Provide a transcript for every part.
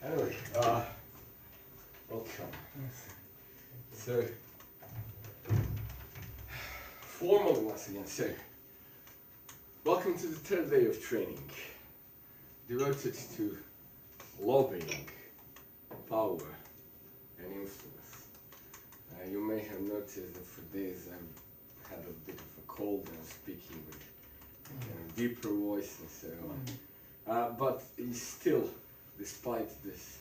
Anyway, welcome. So, formally once again, welcome to the third day of training, devoted to lobbying, power, and influence. You may have noticed that for days I've had a bit of a cold and speaking with a deeper voice and so on. But still, despite this,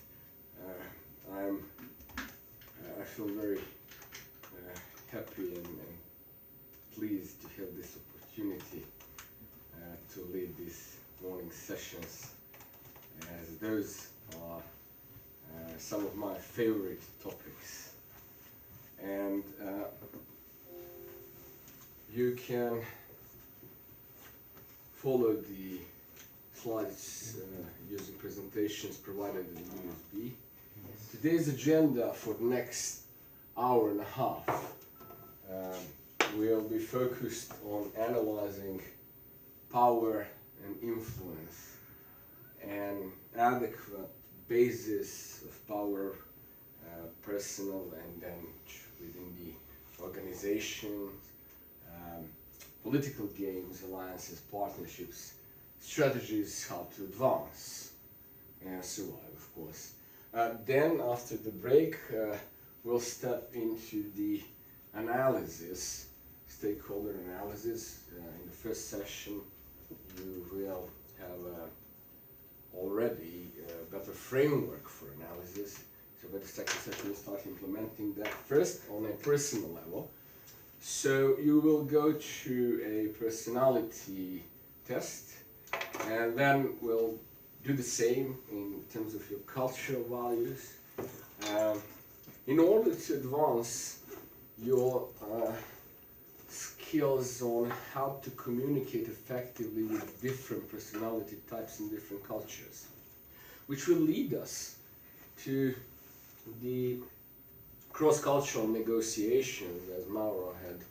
I feel very happy and pleased to have this opportunity to lead these morning sessions, as those are some of my favorite topics. And you can follow the slides using presentations provided in USB. Today's agenda for the next hour and a half will be focused on analyzing power and influence and adequate basis of power, personal and then within the organization, political games, alliances, partnerships, strategies how to advance and survive, of course. Then after the break, we'll step into the analysis, stakeholder analysis. In the first session, you will have already a better framework for analysis. So by the second session, we'll start implementing that first on a personal level. So you will go through a personality test, and then we'll do the same in terms of your cultural values. In order to advance your skills on how to communicate effectively with different personality types in different cultures, which will lead us to the cross-cultural negotiations, as Mauro had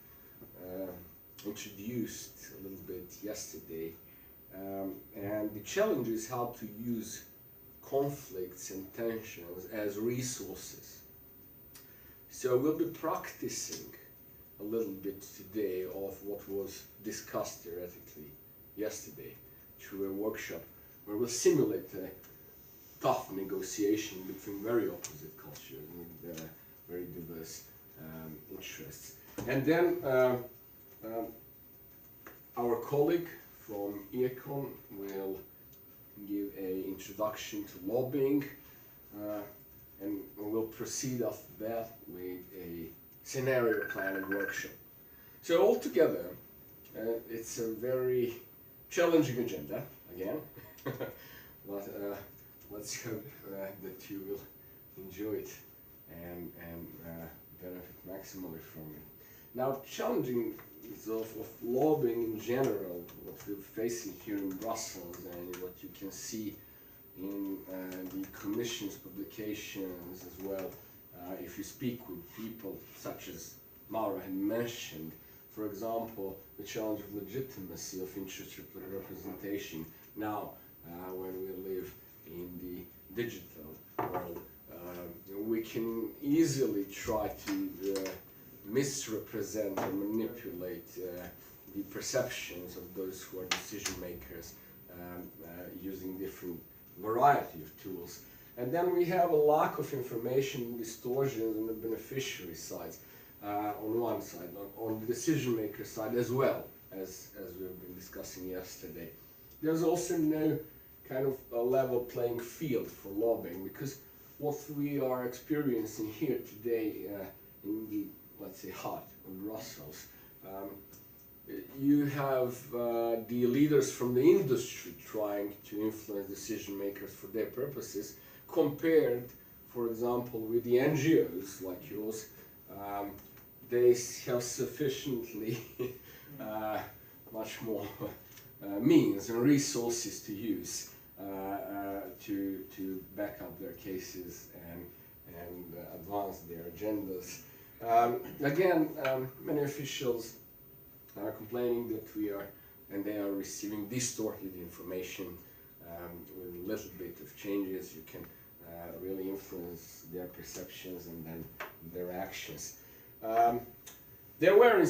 introduced a little bit yesterday. And the challenge is how to use conflicts and tensions as resources. So we'll be practicing a little bit today of what was discussed theoretically yesterday through a workshop where we'll simulate a tough negotiation between very opposite cultures with very diverse interests. And then our colleague from Econ will give an introduction to lobbying, and we'll proceed after that with a scenario planning workshop. So altogether, it's a very challenging agenda, again, but let's hope that you will enjoy it and benefit maximally from it. Now, challenging of lobbying in general, what we're facing here in Brussels and what you can see in the Commission's publications as well, if you speak with people such as Mauro had mentioned, for example, the challenge of legitimacy of interest representation now when we live in the digital world. We can easily try to misrepresent or manipulate the perceptions of those who are decision makers using different variety of tools. And then we have a lack of information distortions on the beneficiary sides on one side, on the decision maker side as well as we've been discussing yesterday. There's also no kind of a level playing field for lobbying, because what we are experiencing here today in the, let's say, heart of Brussels, you have the leaders from the industry trying to influence decision makers for their purposes, compared, for example, with the NGOs like yours. They have sufficiently much more means and resources to use to back up their cases and advance their agendas. Again, many officials are complaining that they are receiving distorted information with a little bit of changes. You can really influence their perceptions and then their actions. There were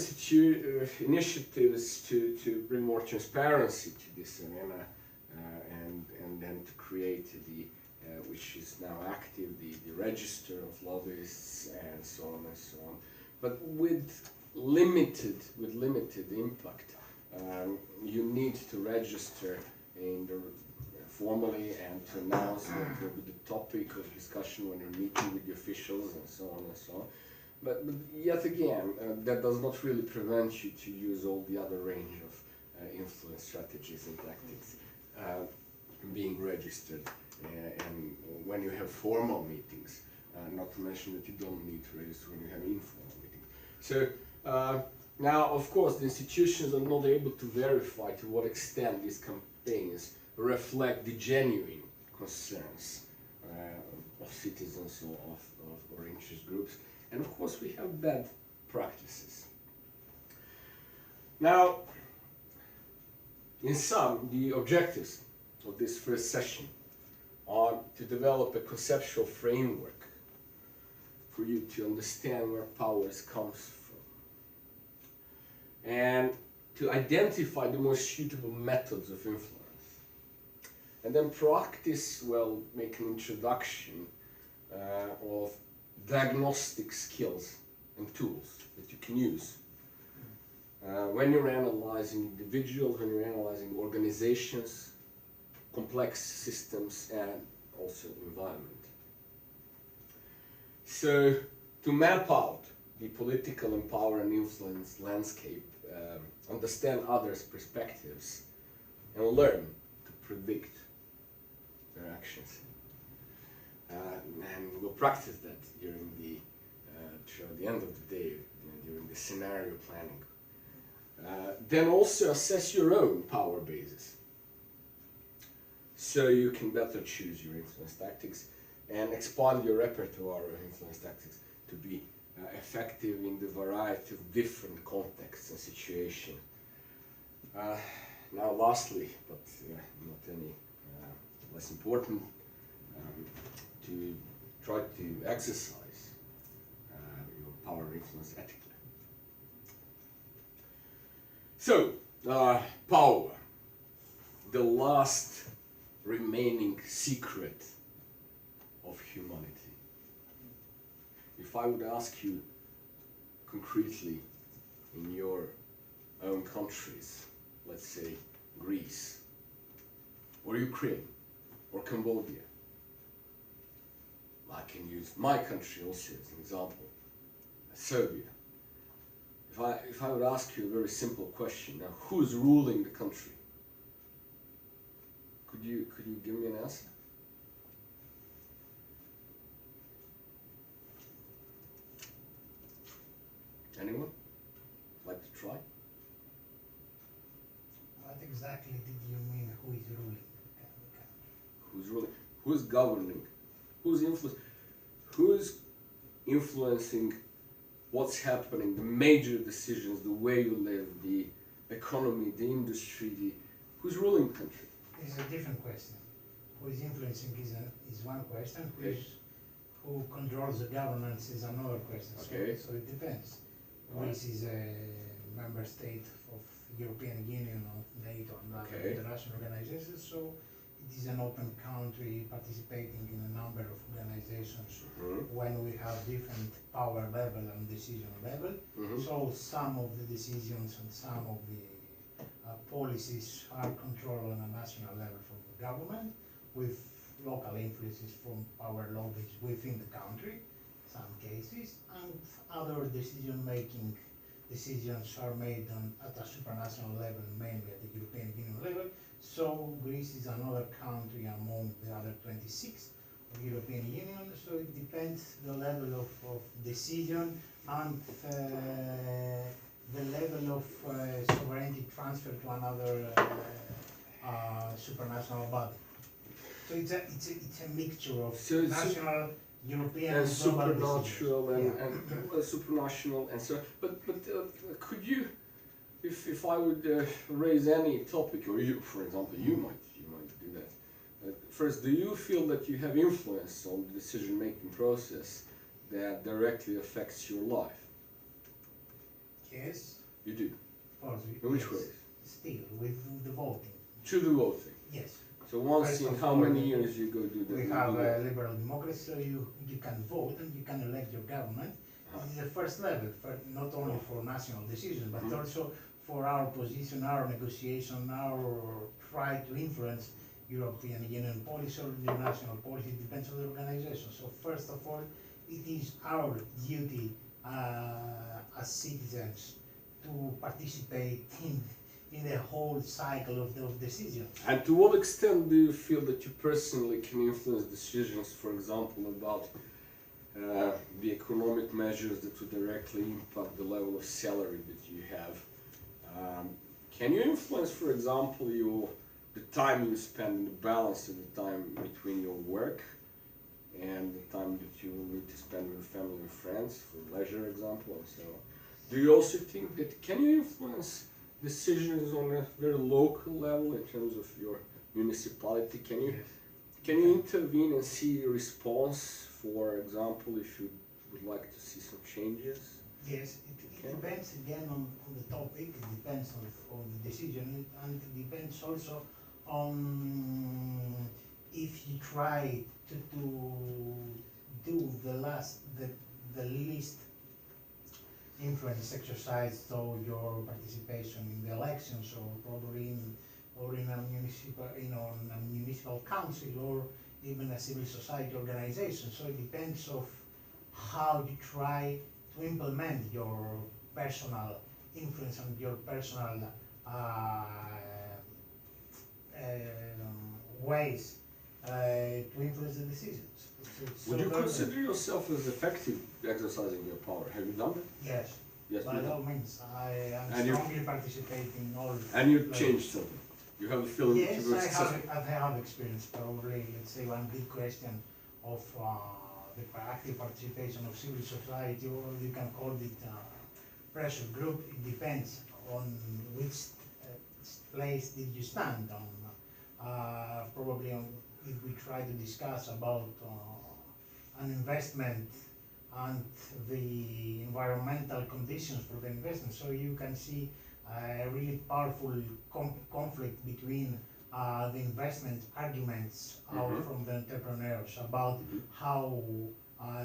initiatives to bring more transparency to this arena and then to create the which is now active, the register of lobbyists and so on and so on, but with limited impact. You need to register in the formally and to announce what will be the topic of discussion when you're meeting with the officials and so on and so on. But yet again, that does not really prevent you to use all the other range of influence strategies and tactics being registered. And when you have formal meetings, not to mention that you don't need to register when you have informal meetings. So now, of course, the institutions are not able to verify to what extent these campaigns reflect the genuine concerns of citizens or interest groups. And of course, we have bad practices. Now, in sum, the objectives of this first session are to develop a conceptual framework for you to understand where powers comes from, and to identify the most suitable methods of influence, and then practice, well, make an introduction of diagnostic skills and tools that you can use when you're analyzing individuals, when you're analyzing organizations, complex systems, and also environment. So, to map out the political and power and influence landscape, understand others' perspectives, and learn to predict their actions. And we'll practice that during the end of the day, during the scenario planning. Then also assess your own power bases, so you can better choose your influence tactics and expand your repertoire of influence tactics to be effective in the variety of different contexts and situations. Now lastly, but not any less important, to try to exercise your power and influence ethically. So, power, the last remaining secret of humanity. If I would ask you concretely in your own countries, let's say Greece, or Ukraine, or Cambodia, I can use my country also as an example, Serbia. If I would ask you a very simple question, now who's ruling the country? Could you give me an answer? Anyone like to try? What exactly did you mean? Who is ruling the country? Who's ruling? Who's governing? Who's influencing what's happening, the major decisions, the way you live, the economy, the industry, who's ruling the country? This is a different question. Who is influencing is one question. Okay. Who controls the governance is another question. Okay. So it depends. Right. Greece is a member state of European Union, of NATO, and other Okay. international organizations. So it is an open country participating in a number of organizations. Mm-hmm. When we have different power level and decision level. Mm-hmm. So some of the decisions and some of the policies are controlled on a national level from the government, with local influences from power lobbies within the country, some cases, and other decisions are made at a supranational level, mainly at the European Union level. So Greece is another country among the other 26 of the European Union, so it depends the level of decision and the level of sovereignty transfer to another supranational body. So it's a mixture of national, European, and global supernatural decisions. and supranational and so. But could you, if I would raise any topic, or you, for example, you might do that. first, do you feel that you have influence on the decision-making process that directly affects your life? Yes, You do. of course. In which yes. ways? Still, with the voting. Through the voting. Yes. So once First in of how all, many years you go do the We you have do a that? liberal democracy, so you can vote and you can elect your government. This is the first level, not only for national decisions, but Mhm. also for our position, our negotiation, our try to influence European Union policy or the national policy, depends on the organization. So first of all, it is our duty as citizens to participate in the whole cycle of those decisions. And to what extent do you feel that you personally can influence decisions, for example, about the economic measures that would directly impact the level of salary that you have? Can you influence, for example, the time you spend and the balance of the time between your work and the time that you will need to spend with family and friends, for leisure example, and so on? Do you also think that can you influence decisions on a very local level in terms of your municipality? Can you intervene and see a response, for example, if you would like to see some changes? Yes, it depends again on the topic, it depends on the decision, and it depends also on if you try to do the least influence exercise through your participation in the elections or probably in a municipal council or even a civil society organization. So it depends of how you try to implement your personal influence and your personal ways to influence the decisions. Would you consider yourself as effective exercising your power? Have you done that? Yes. Yes, By you have. all means, I am And you- strongly participating in all. And you changed something. You have a feeling that Yes, you were successful. I have experience probably, let's say, one big question of the active participation of civil society, or you can call it pressure group. It depends on which place did you stand on. Probably on, if we try to discuss about an investment and the environmental conditions for the investment, so you can see a really powerful conflict between the investment arguments out Mhm. from the entrepreneurs about Mhm. how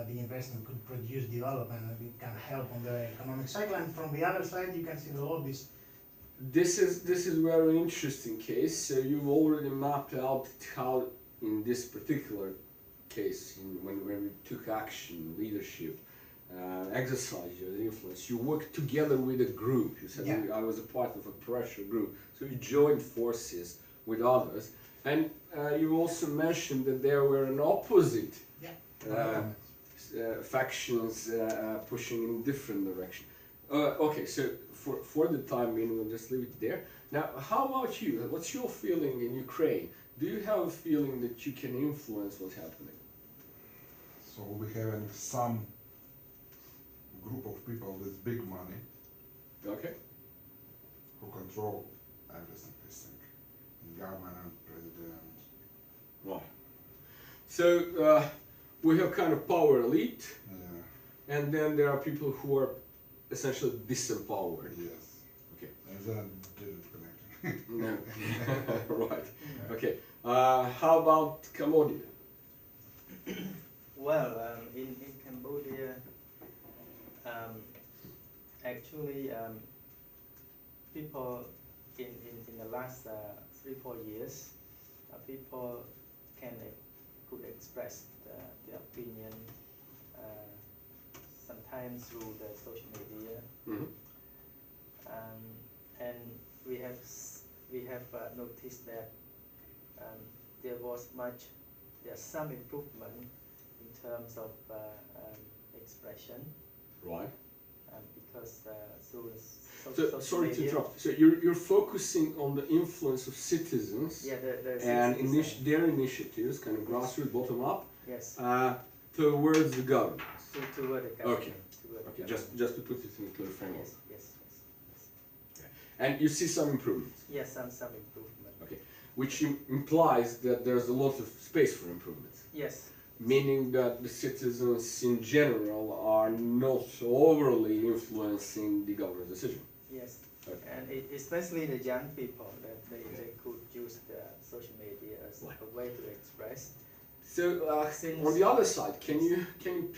the investment could produce development and it can help on the economic cycle, and from the other side you can see the lobbies. This is very interesting case. So you've already mapped out how, in this particular case, when we took action, leadership, exercise your influence, you worked together with a group. You said Yeah. I was a part of a pressure group. So you joined forces with others, and you also mentioned that there were an opposite factions pushing in different direction. Okay, so for the time being, we'll just leave it there. Now, how about you? What's your feeling in Ukraine? Do you have a feeling that you can influence what's happening? So we having some group of people with big money Okay. who control everything, I think. Government, president. Wow. So we have kind of power elite, Yeah, and then there are people who are essentially disempowered. yes. Okay. And then didn't connect. No. Right. Okay. How about Cambodia? Well, in Cambodia, actually, people in the last 3-4 years, people could express their opinion sometimes through the social media, Mm-hmm. and we have noticed that there's some improvement in terms of expression, Right. because through the So, social sorry to media. interrupt. So you're focusing on the influence of citizens Yeah, the and citizens, their initiatives, kind of grassroots, bottom up, yes, towards the government. toward the government. Okay. Toward the Okay, government. just to put it in a clear framework. Yes, yes, yes, yes. And you see some improvements. Yes, some improvement. Okay. which implies that there's a lot of space for improvement. Yes. Meaning that the citizens in general are not overly influencing the government's decision. Yes. Okay. And especially the young people, that they could use the social media as Right. a way to express. So on the other side, can you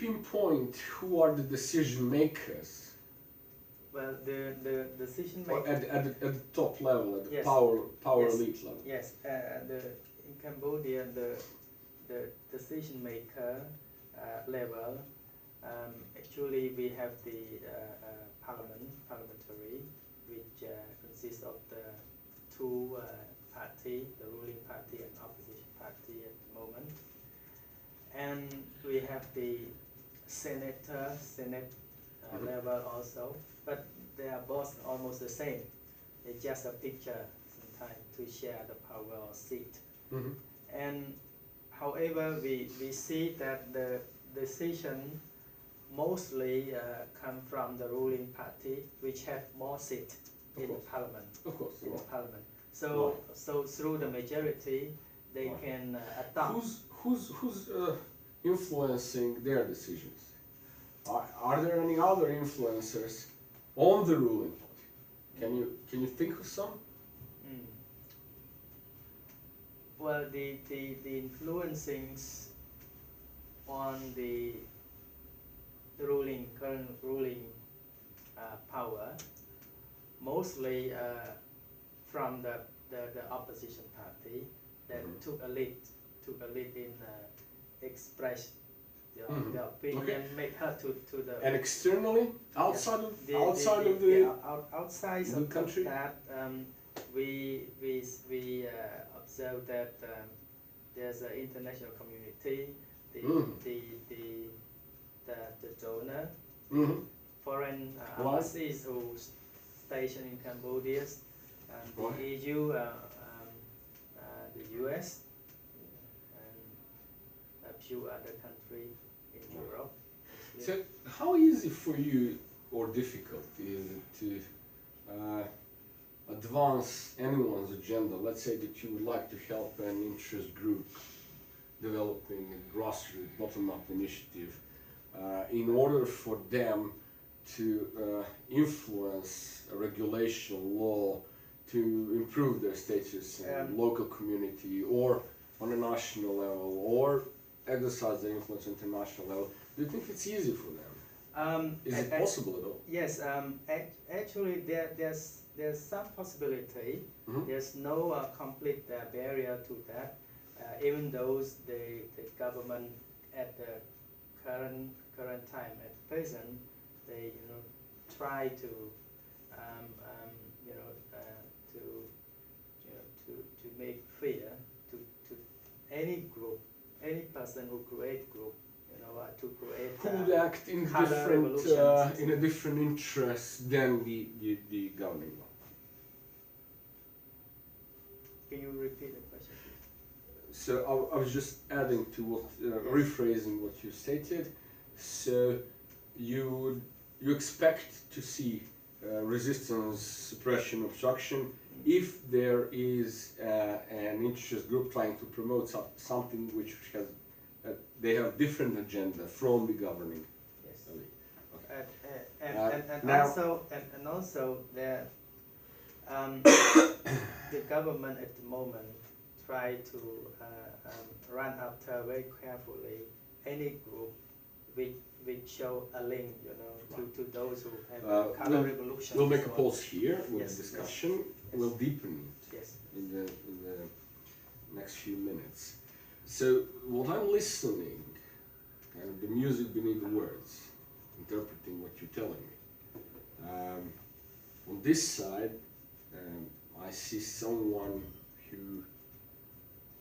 pinpoint who are the decision makers? Well, the decision Or maker. at the top level, at the Yes. power Yes. elite level? Yes. In Cambodia, the decision maker level. Actually, we have the parliamentary, which consists of the two party, the ruling party and opposition party at the moment. And we have the Senate level also, but they are both almost the same. It's just a picture sometimes to share the power or seat. Mhm. And however, we see that the decision mostly come from the ruling party, which have more seats in the course. parliament. Of course. In the Right. parliament. So Right. so through the majority, they Right. can adopt. Who's influencing their decisions? Are there any other influencers on the ruling party? Can you think of some? Mm. Well, the influencings on the current ruling power, mostly from the opposition party that Mhm. took a lead in express Mhm. the opinion, Okay. make her to the And externally, outside of the outside the of country? that, we observe that there's an international community, the Mhm. the donor, Mhm. foreign Right. embassies who stationed in Cambodia, the Right. EU, the US, and a few other countries in Europe. So how easy for you or difficult is it to advance anyone's agenda? Let's say that you would like to help an interest group developing a grassroots bottom-up initiative in order for them to influence a regulation law to improve their status in local community or on a national level, or exercise their influence on international level. Do you think it's easy for them? Is it possible at all? Yes, actually there's some possibility. Mhm. There's no complete barrier to that. Even though the government at the current time, at present, they try to to make clear to any group, any person who create group, to create Who would act in color different revolutions. in a different interest than the governing one? Can you repeat the question, please? So I was just adding to what, rephrasing what you stated. So you expect to see resistance, suppression, obstruction if there is an interest group trying to promote something which has they have different agenda from the governing Yes. elite. And now- also that the government at the moment try to run after very carefully any group which show a link, to those who have color revolution. We'll make a so on. pause here with Yes, the discussion. yes. We'll deepen it Yes. in the next few minutes. So what I'm listening, and the music beneath the words, interpreting what you're telling me. On this side, I see someone who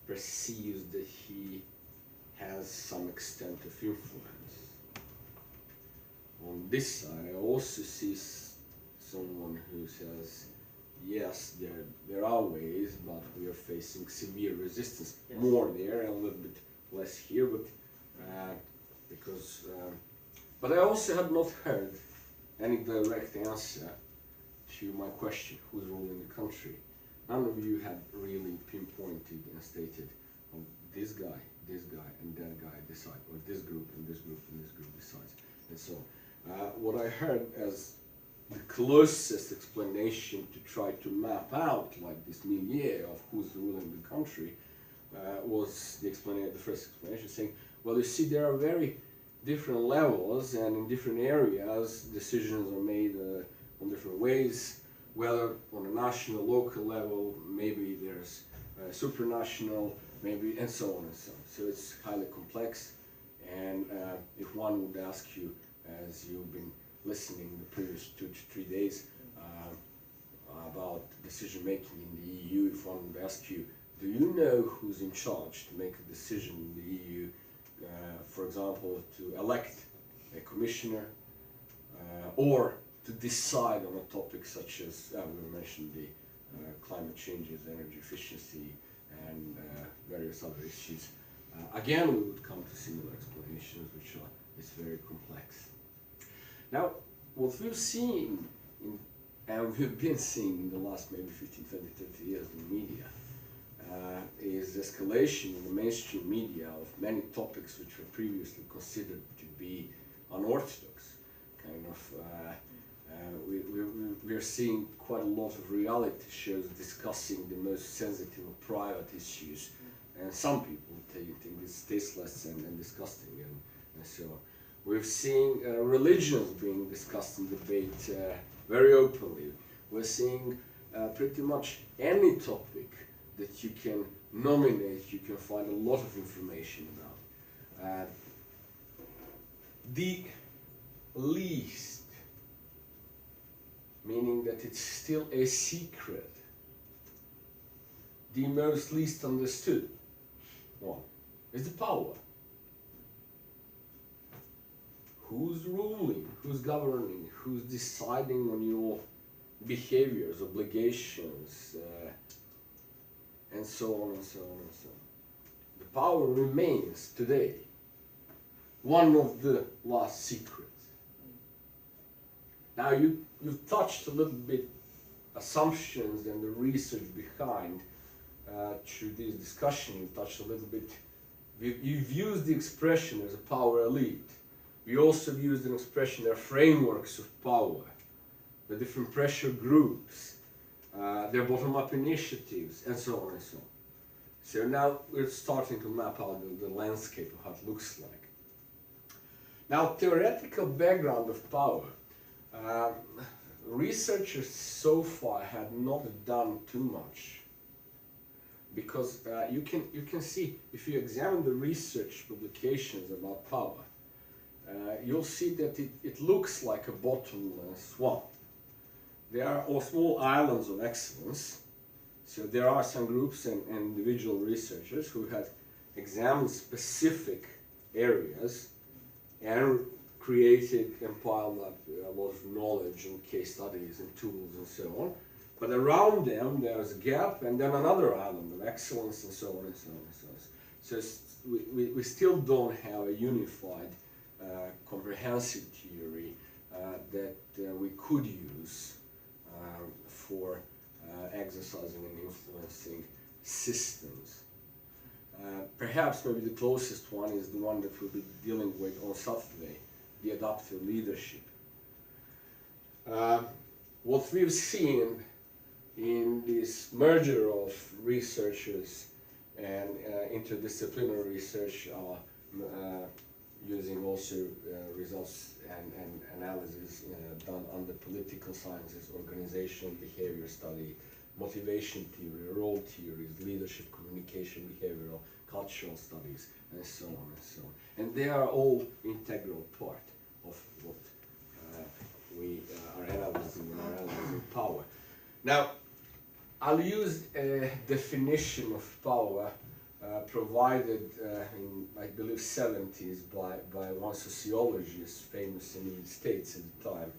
perceives that he has some extent of influence. On this side, I also see someone who says, yes, there are ways, but we are facing severe resistance. Yes. More there, and a little bit less here, but but I also have not heard any direct answer to my question: who's ruling the country? none of you had really pinpointed and stated, oh, this guy, and that guy decide, or this group, and this group, and this group decides, and so on. What I heard as the closest explanation to try to map out like this milieu of who's ruling the country was the first explanation, saying, well, you see, there are very different levels, and in different areas decisions are made on different ways, whether on a national, local level, maybe there's supranational, maybe, and so on and so on. So it's highly complex, and if one would ask you, as you've been listening the previous 2 to 3 days about decision making in the EU, if one would ask you, do you know who's in charge to make a decision in the EU, for example, to elect a commissioner or to decide on a topic such as, we mentioned the climate changes, energy efficiency, and various other issues. Again, we would come to similar explanations, which are, it's very complex. Now, what we've seen, and we've been seeing in the last maybe 15, 20, 30 years in the media, is escalation in the mainstream media of many topics which were previously considered to be unorthodox. Kind of, we're seeing quite a lot of reality shows discussing the most sensitive or private issues, and some people think it's tasteless and disgusting, and so on. We've seen religions being discussed in debate very openly. We're seeing pretty much any topic that you can nominate, you can find a lot of information about. The least, meaning that it's still a secret, the most least understood one is the power. Who's ruling, who's governing, who's deciding on your behaviors, obligations, and so on and so on and so on. The power remains today one of the last secrets. Now you've touched a little bit assumptions and the research behind through this discussion. You've touched a little bit, you've used the expression as a power elite. We also used an expression, their frameworks of power, the different pressure groups, their bottom-up initiatives, and so on and so on. So now we're starting to map out the landscape of how it looks like. Now, theoretical background of power. Researchers so far had not done too much, because you can see, if you examine the research publications about power, you'll see that it looks like a bottomless well. There are all small islands of excellence. So there are some groups and individual researchers who had examined specific areas and created and piled up a lot of knowledge and case studies and tools and so on. But around them there's a gap, and then another island of excellence, and so on and so on and so on. So we still don't have a unified comprehensive theory that we could use for exercising and influencing systems. Perhaps maybe the closest one is the one that we'll be dealing with on Saturday, the adaptive leadership. What we've seen in this merger of researchers and interdisciplinary research using also results and analysis done under political sciences, organization, behavior study, motivation theory, role theories, leadership, communication, behavioral, cultural studies, and so on and so on. And they are all integral part of what we are analyzing when we're analyzing power. Now, I'll use a definition of power provided in, I believe, 70s by one sociologist famous in the United States at the time.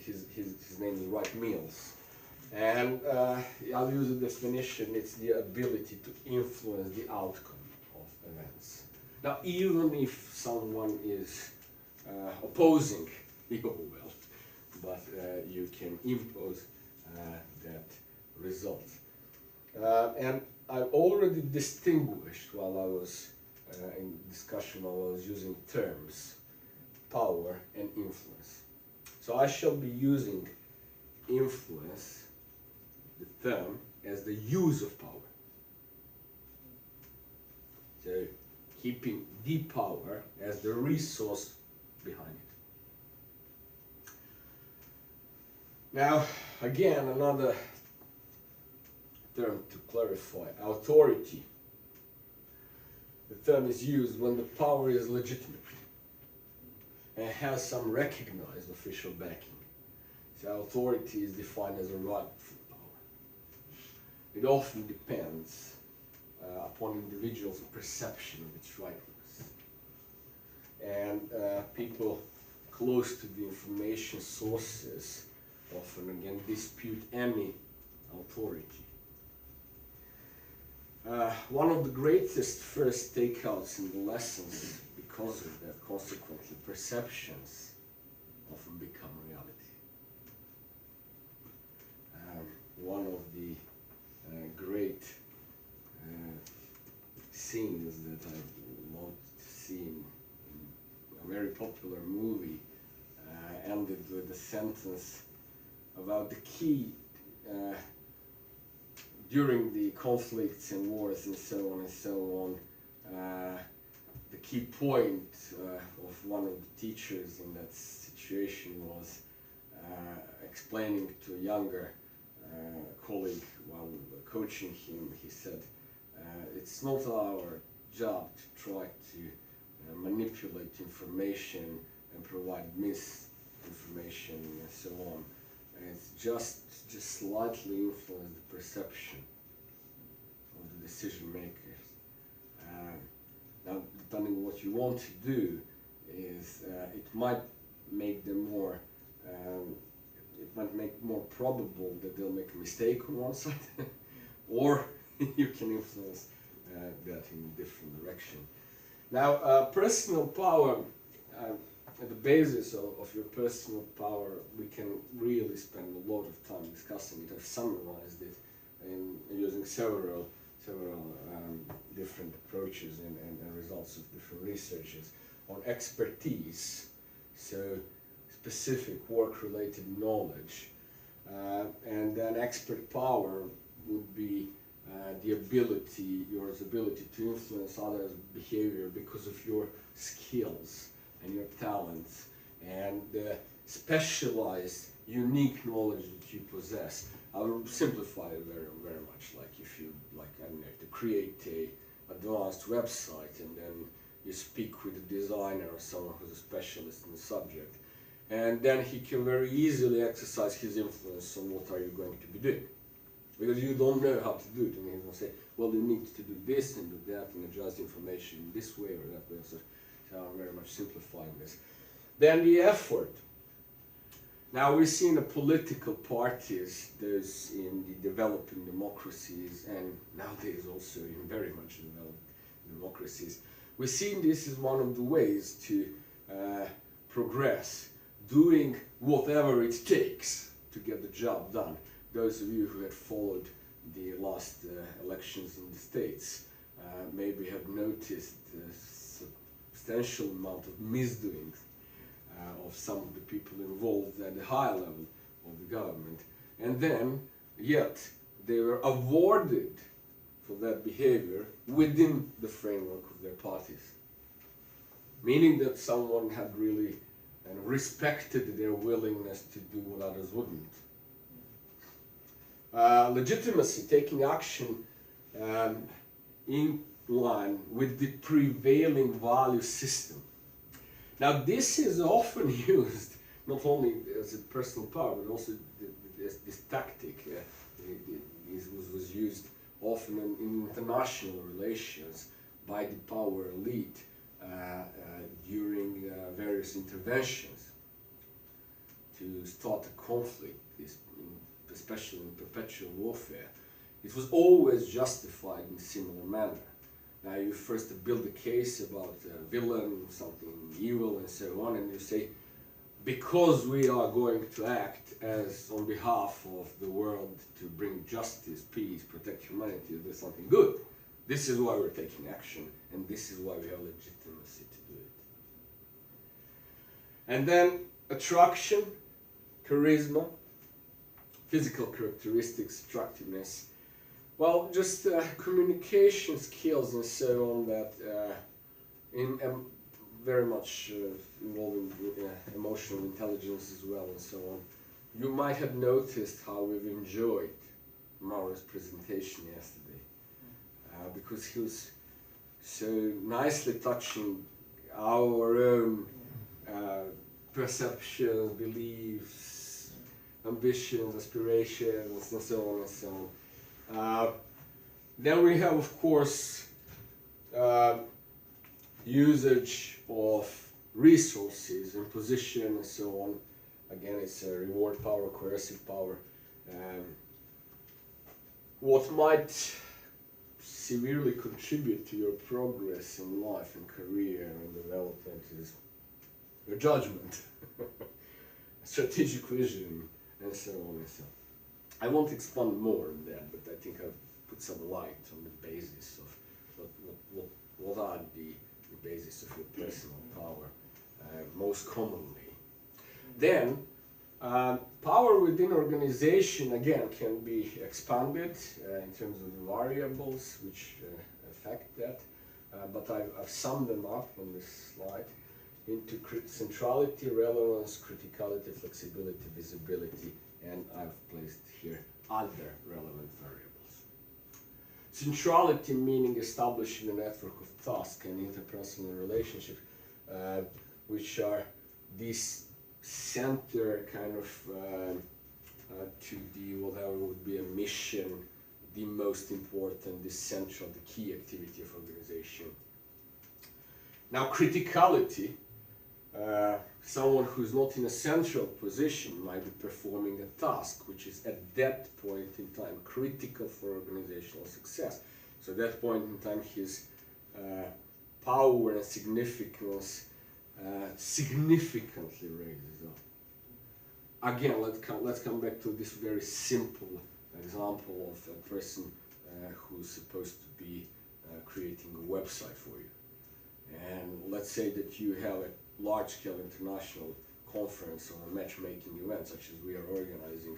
His name is Wright Mills. And I'll use a definition, it's the ability to influence the outcome of events. Now, even if someone is opposing your will, but you can impose that result. And I already distinguished while I was in discussion, while I was using terms, power and influence. So I shall be using influence, the term, as the use of power. So keeping the power as the resource behind it. Now, again, another term to clarify, authority. The term is used when the power is legitimate and has some recognized official backing. So authority is defined as a rightful power. It often depends upon individuals' perception of its rightness. And people close to the information sources often again dispute any authority. One of the greatest first takeouts in the lessons, because of that, consequently, perceptions often become reality. One of the great scenes that I loved to see in a very popular movie ended with a sentence about the key during the conflicts and wars and so on and so on. The key point of one of the teachers in that situation was explaining to a younger colleague while coaching him. He said, it's not our job to try to manipulate information and provide misinformation and so on. And it's just slightly influence the perception of the decision makers. Now, depending on what you want to do, is it might make them more. It might make more probable that they'll make a mistake on one side, or you can influence that in a different direction. Now, personal power, at the basis of your personal power, we can really spend a lot of time discussing it. I've summarized it in using several different approaches and results of different researches on expertise, so specific work-related knowledge, and then expert power would be your ability to influence others' behavior because of your skills and your talents and the specialized, unique knowledge that you possess. I will simplify it very, very much. Like if you I don't know, to create a advanced website and then you speak with a designer or someone who's a specialist in the subject, and then he can very easily exercise his influence on what are you going to be doing. Because you don't know how to do it, and he's going to say, well, you need to do this and do that and adjust information in this way or that way. So I'm very much simplifying this. Then the effort. Now we see in the political parties, those in the developing democracies, and nowadays also in very much developed democracies, we see this as one of the ways to progress, doing whatever it takes to get the job done. Those of you who had followed the last elections in the States maybe have noticed a substantial amount of misdoings of some of the people involved at the higher level of the government. And then, yet, they were awarded for that behavior within the framework of their parties. Meaning that someone had really respected their willingness to do what others wouldn't. Legitimacy, taking action in line with the prevailing value system. Now this is often used not only as a personal power, but also this tactic. This was used often in international relations by the power elite during various interventions to start a conflict, especially in perpetual warfare. It was always justified in a similar manner. Now you first build a case about a villain, something evil and so on, and you say, because we are going to act as on behalf of the world to bring justice, peace, protect humanity, do something good. This is why we're taking action, and this is why we have legitimacy to do it. And then attraction, charisma, physical characteristics, attractiveness. Well, just communication skills and so on that very much involving emotional intelligence as well and so on. You might have noticed how we've enjoyed Mauro's presentation yesterday because he was so nicely touching our own perceptions, beliefs, ambitions, aspirations, and so on and so on. Then we have, of course, usage of resources and position and so on. Again, it's a reward power, coercive power. What might severely contribute to your progress in life and career and development is your judgment, strategic vision, and so on and so on. I won't expand more on that, but I think I've put some light on the basis of what are the basis of your personal power, most commonly. Then, power within organization, again, can be expanded in terms of the variables which affect that, but I've summed them up on this slide into centrality, relevance, criticality, flexibility, visibility, and I've placed here other relevant variables. Centrality meaning establishing a network of tasks and interpersonal relationships, which are these center kind of to the whatever would be a mission, the most important, the central, the key activity of organization. Now criticality, someone who's not in a central position might be performing a task which is at that point in time critical for organizational success. So at that point in time his power and significance significantly raises up. Again, let's come back to this very simple example of a person who's supposed to be creating a website for you. And let's say that you have a large-scale international conference or a matchmaking event such as we are organizing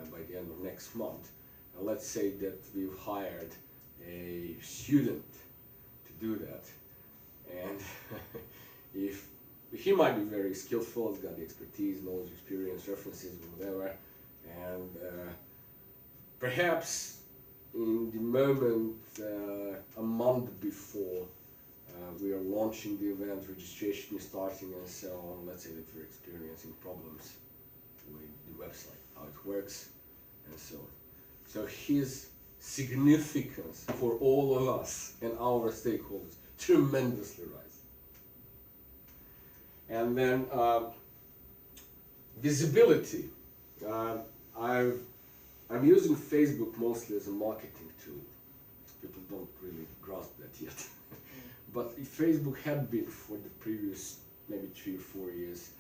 by the end of next month. And let's say that we've hired a student to do that, and if he might be very skillful, he's got the expertise, knowledge, experience, references, whatever, and perhaps in the moment a month before we are launching the event, registration is starting and so on, let's say that we're experiencing problems with the website, how it works, and so on. So his significance for all of us and our stakeholders tremendously rise. And then visibility. I'm using Facebook mostly as a marketing tool. People don't really grasp that yet. But if Facebook had been for the previous maybe 3 or 4 years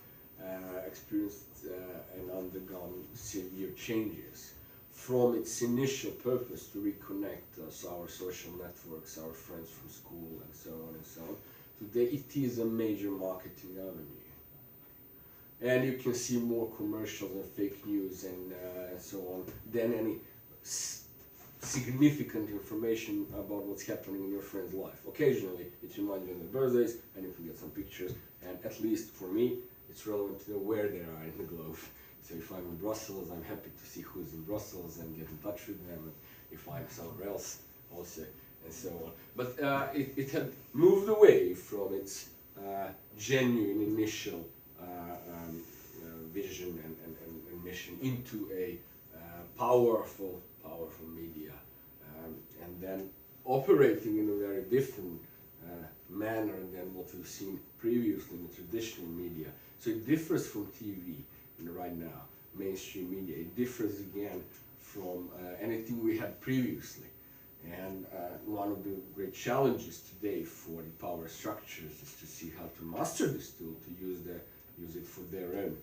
experienced and undergone severe changes from its initial purpose to reconnect us, our social networks, our friends from school, and so on and so on. Today it is a major marketing avenue. And you can see more commercials and fake news and so on than any significant information about what's happening in your friend's life. Occasionally it reminds you of their birthdays and you can get some pictures, and at least for me it's relevant to know where they are in the globe. So if I'm in Brussels, I'm happy to see who's in Brussels and get in touch with them, and if I'm somewhere else also, and so on. But it had moved away from its genuine initial vision and mission into a powerful media, and then operating in a very different manner than what we've seen previously in the traditional media. So it differs from TV right now, mainstream media. It differs again from anything we had previously. And one of the great challenges today for the power structures is to see how to master this tool, to use it for their own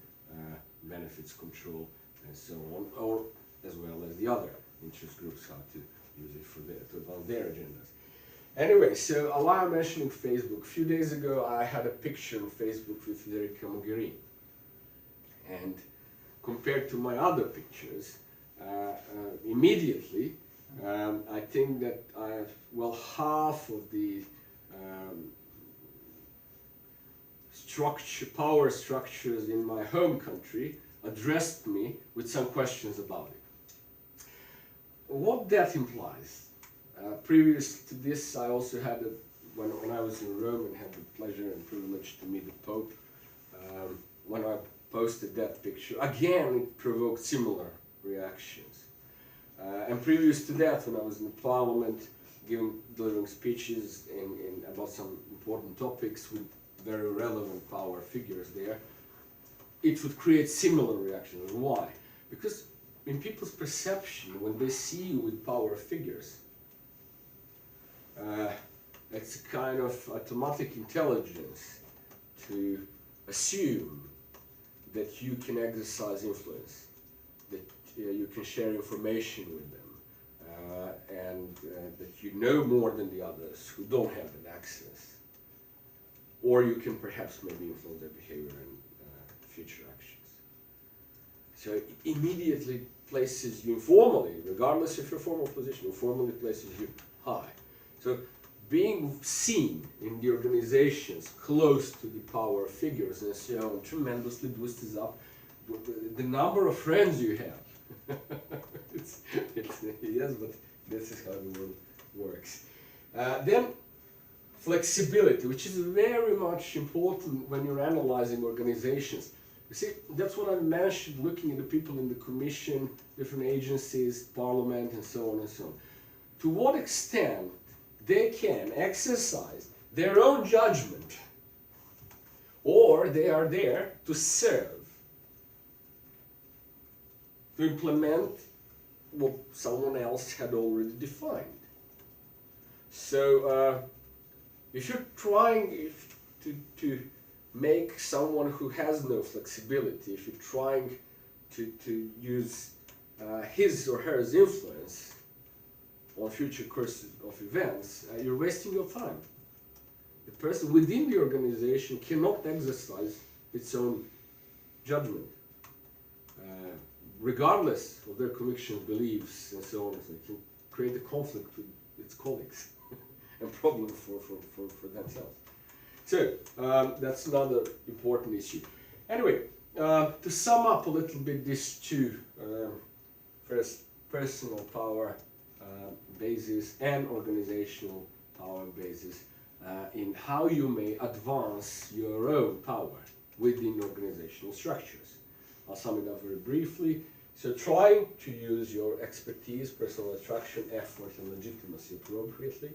benefits control, and so on, or as well as the other interest groups how to use it for to advance their agendas. Anyway, so while I'm mentioning Facebook, a few days ago I had a picture on Facebook with Federica Mogherini, and compared to my other pictures, immediately I think that half of the power structures in my home country addressed me with some questions about it. What that implies. Previous to this, I also had, when I was in Rome and had the pleasure and privilege to meet the Pope, when I posted that picture, again it provoked similar reactions. And previous to that, when I was in the Parliament, delivering speeches about some important topics with very relevant power figures there, it would create similar reactions. Why? Because in people's perception, when they see you with power figures, it's a kind of automatic intelligence to assume that you can exercise influence, that you can share information with them, and that you know more than the others who don't have that access. Or you can perhaps maybe influence their behavior and future actions. So it immediately places you informally, regardless of your formal position, informally places you high. So being seen in the organizations close to the power figures and so on tremendously boosts up the number of friends you have. Yes, but this is how the world works. Then flexibility, which is very much important when you're analyzing organizations. You see, that's what I mentioned, looking at the people in the Commission, different agencies, Parliament, and so on and so on. To what extent they can exercise their own judgment, or they are there to serve, to implement what someone else had already defined. So if you're trying to make someone who has no flexibility, if you're trying to use his or her influence on future course of events, you're wasting your time. The person within the organization cannot exercise its own judgment, regardless of their convictions, beliefs, and so on. So it can create a conflict with its colleagues and problem for themselves. So that's another important issue. Anyway, to sum up a little bit these two, first personal power basis and organizational power basis, in how you may advance your own power within organizational structures. I'll sum it up very briefly. So trying to use your expertise, personal attraction, effort, and legitimacy appropriately.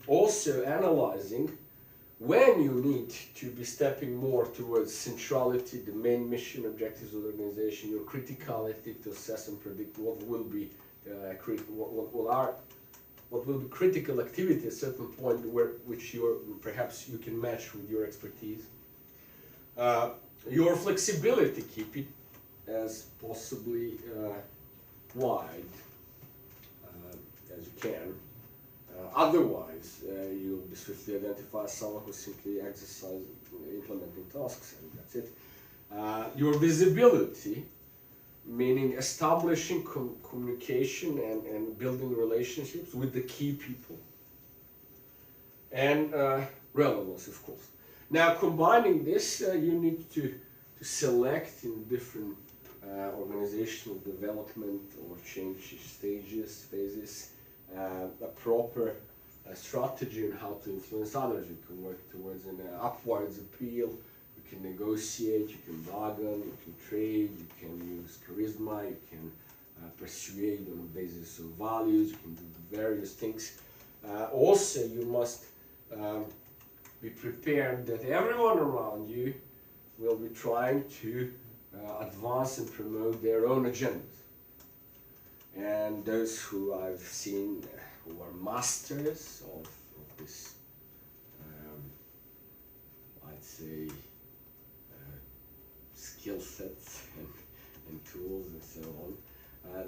Also analyzing when you need to be stepping more towards centrality, the main mission, objectives of the organization, your criticality to assess and predict what will be what will be critical activity at a certain point which perhaps you can match with your expertise. Your flexibility, keep it as possibly wide as you can. Otherwise, you'll be swiftly identified as someone who simply exercises implementing tasks, and that's it. Your visibility, meaning establishing communication and building relationships with the key people. And relevance, of course. Now, combining this, you need to select in different organizational development or change stages, phases, a proper strategy on how to influence others. You can work towards an upwards appeal, you can negotiate, you can bargain, you can trade, you can use charisma, you can persuade on the basis of values, you can do various things. Also, you must be prepared that everyone around you will be trying to advance and promote their own agendas. And those who I've seen who are masters of this, I'd say, skill sets and tools and so on.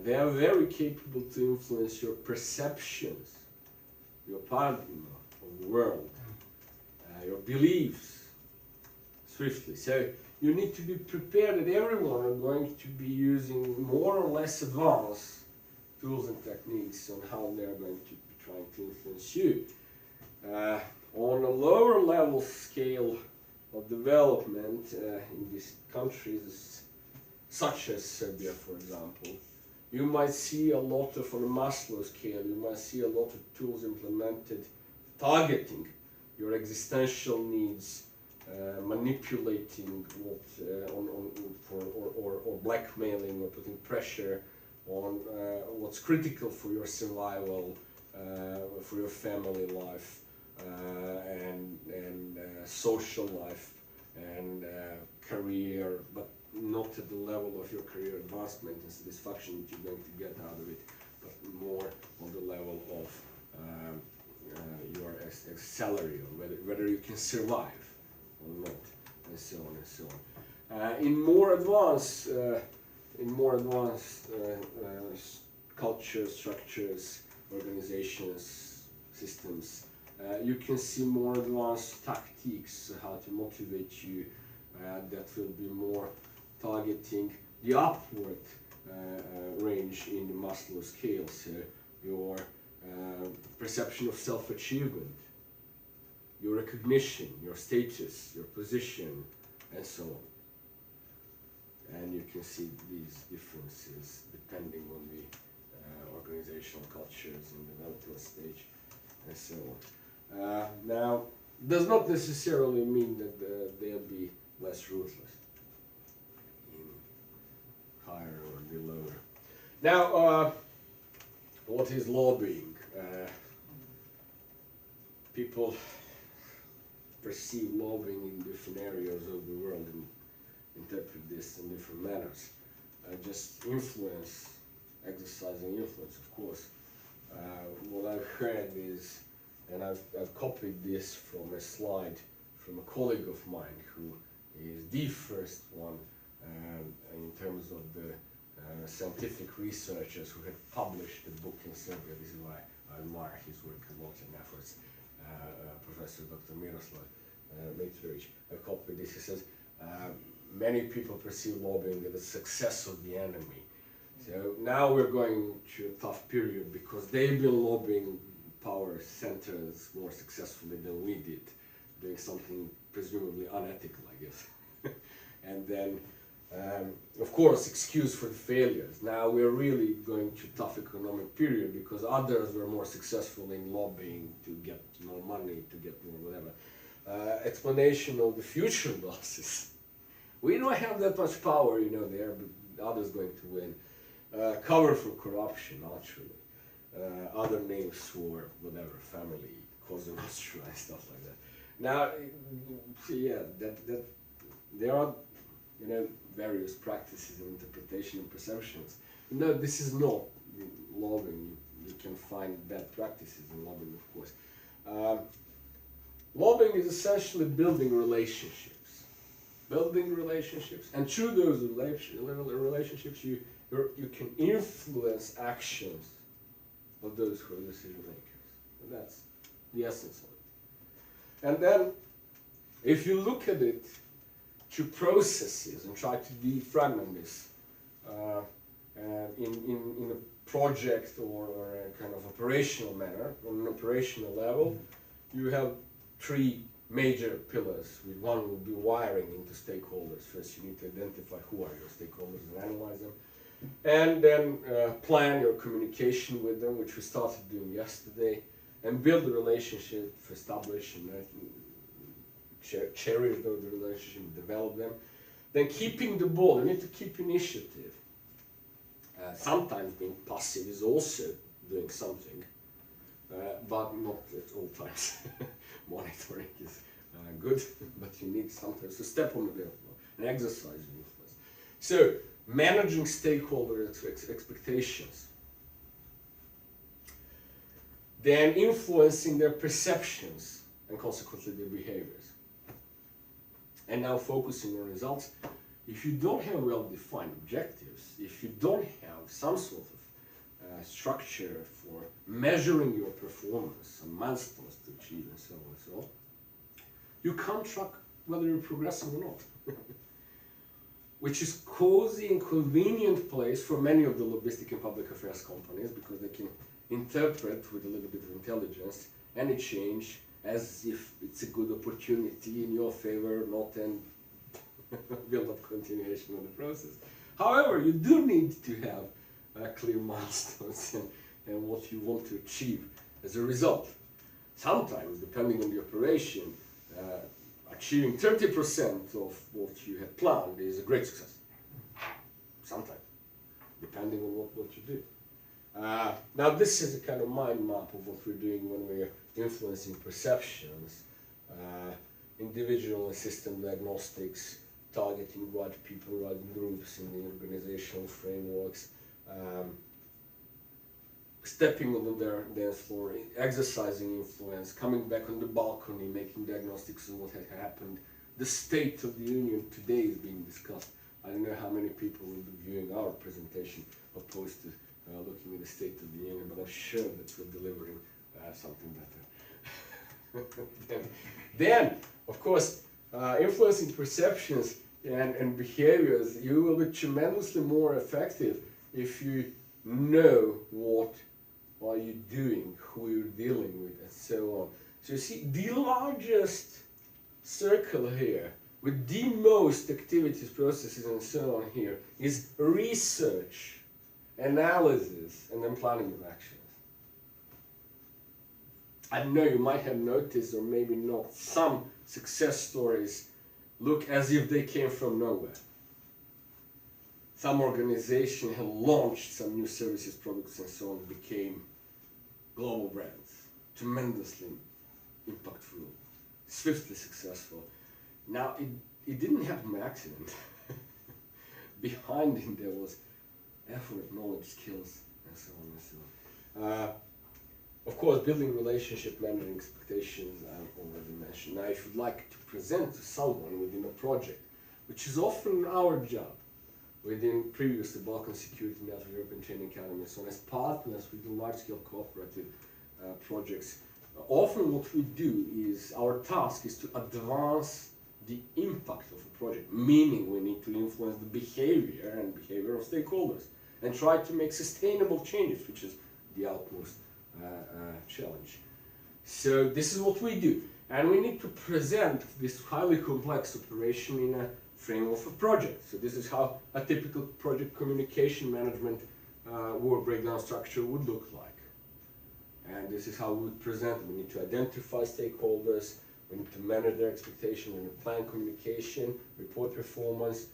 They are very capable to influence your perceptions, your paradigm of the world, your beliefs swiftly. So you need to be prepared that everyone are going to be using more or less advanced tools and techniques on how they are going to be trying to influence you. On a lower level scale of development in these countries, such as Serbia, for example, you might see a lot of, on a Maslow scale, you might see a lot of tools implemented targeting your existential needs, manipulating what, or blackmailing or putting pressure on what's critical for your survival, for your family life, and social life and career, but not at the level of your career advancement and satisfaction that you're going to get out of it, but more on the level of your salary, or whether you can survive or not, and so on and so on. In more advanced cultures, structures, organizations, systems, you can see more advanced tactics how to motivate you that will be more targeting the upward range in the Maslow scale, so your perception of self-achievement, your recognition, your status, your position, and so on. And you can see these differences depending on the organizational cultures in the development stage, and so on. Now, does not necessarily mean that they'll be less ruthless in higher or the lower. Now, what is lobbying? People perceive lobbying in different areas of the world and interpret this in different manners. Just influence, exercising influence, of course. What I've heard is, and I've copied this from a slide from a colleague of mine who is the first one in terms of the scientific researchers who have published the book in Serbia. This is why I admire his work a lot and efforts. Professor Dr. Miroslav Mitrovic. I copied this. He says, many people perceive lobbying as the success of the enemy. So now we're going through a tough period because they've been lobbying power centers more successfully than we did, doing something presumably unethical, I guess. And then, of course, excuse for the failures. Now we're really going through a tough economic period because others were more successful in lobbying to get more money, to get more whatever. Explanation of the future losses. We don't have that much power, you know, there, but others going to win. Cover for corruption, naturally. Other names for whatever, family, Cosa Nostra and stuff like that. Now, yeah, that there are, you know, various practices and interpretation and perceptions. No, this is not lobbying. You can find bad practices in lobbying, of course. Lobbying is essentially building relationships. Building relationships, and through those relationships, you can influence actions of those who are decision makers. And that's the essence of it. And then, if you look at it through processes and try to defragment this in a project or a kind of operational manner, on an operational level, you have three major pillars. One will be wiring into stakeholders. First, you need to identify who are your stakeholders and analyze them. And then plan your communication with them, which we started doing yesterday, and build a relationship, establish and cherish those relationships, develop them. Then keeping the ball, you need to keep initiative. Sometimes being passive is also doing something, but not at all times. Monitoring is good, but you need sometimes to step on the wheel and exercise influence. So, managing stakeholder expectations, then influencing their perceptions and consequently their behaviors, and now focusing on results. if you don't have well-defined objectives, if you don't have some sort of structure for measuring your performance, some milestones to achieve, and so on and so on, you can't track whether you're progressing or not. Which is cozy and convenient place for many of the logistic and public affairs companies, because they can interpret with a little bit of intelligence any change as if it's a good opportunity in your favor, not an build up continuation of the process. However, you do need to have clear milestones and what you want to achieve as a result. Sometimes, depending on the operation, achieving 30% of what you had planned is a great success. Sometimes, depending on what you do. Now this is a kind of mind map of what we're doing when we're influencing perceptions, individual and system diagnostics, targeting right people, right groups in the organizational frameworks, stepping on their dance floor, exercising influence, coming back on the balcony, making diagnostics of what had happened. The state of the union today is being discussed. I don't know how many people will be viewing our presentation opposed to looking at the state of the union, but I'm sure that we're delivering something better. then, of course, influencing perceptions and behaviors, you will be tremendously more effective if you know what are you doing, who you're dealing with, and so on. So you see, the largest circle here, with the most activities, processes, and so on here, is research, analysis, and then planning of actions. I know you might have noticed, or maybe not, some success stories look as if they came from nowhere. Some organization had launched some new services, products, and so on, became global brands, tremendously impactful, swiftly successful. Now, it didn't happen by accident. Behind it, there was effort, knowledge, skills, and so on and so on. Of course, building relationship, managing expectations, I've already mentioned. Now, if you'd like to present to someone within a project, which is often our job, within previously Balkan Security Network, European Training Academy, and so on, as partners within large-scale cooperative projects, often what we do is, our task is to advance the impact of a project, meaning we need to influence the behavior and behavior of stakeholders, and try to make sustainable changes, which is the utmost challenge. So this is what we do, and we need to present this highly complex operation in a framework of a project. So this is how a typical project communication management work breakdown structure would look like. And this is how we would present. We need to identify stakeholders, we need to manage their expectations, we need to plan communication, report performance,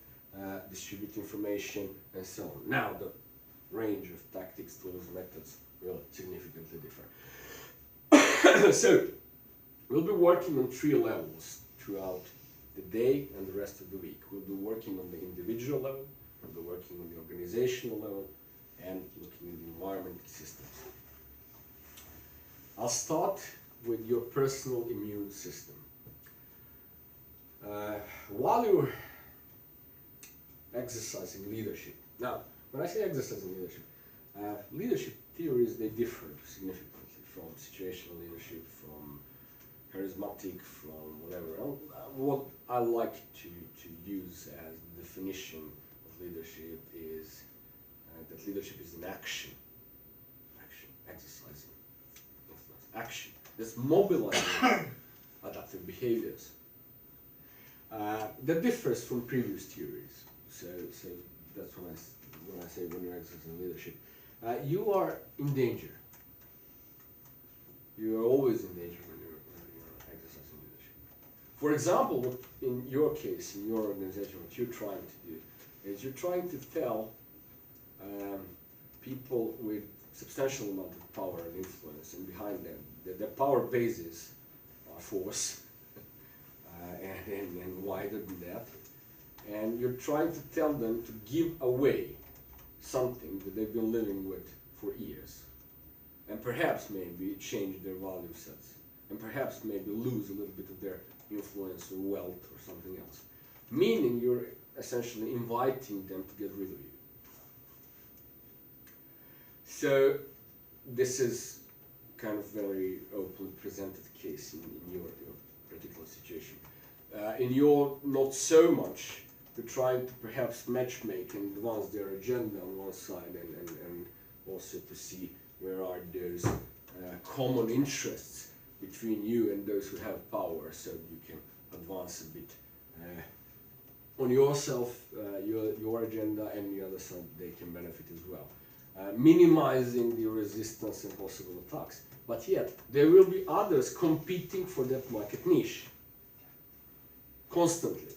distribute information, and so on. Now the range of tactics, tools, methods will significantly differ. So we'll be working on 3 levels throughout the day and the rest of the week. We'll be working on the individual level, we'll be working on the organizational level, and looking at the environmental systems. I'll start with your personal immune system. While you're exercising leadership, now when I say exercising leadership, leadership theories, they differ significantly from situational leadership, from charismatic, from whatever. What I like to use as the definition of leadership is that leadership is an action, exercising influence, action. That's mobilizing adaptive behaviors. That differs from previous theories. So that's when I say when you're exercising leadership. You are in danger. You are always in danger when you're exercising leadership. For example, in your case, in your organization, what you're trying to do is you're trying to tell people with substantial amount of power and influence, and behind them, their power bases are force, and wider than that. And you're trying to tell them to give away something that they've been living with for years, and perhaps maybe change their value sets, and perhaps maybe lose a little bit of their influence or wealth or something else. Meaning you're essentially inviting them to get rid of you. So this is kind of very openly presented case in your particular situation. In your not so much, to trying to perhaps matchmake and advance their agenda on one side, and also to see where are those common interests between you and those who have power, so you can advance a bit on yourself, your agenda, and the other side they can benefit as well. Minimizing the resistance and possible attacks. But yet, there will be others competing for that market niche. Constantly.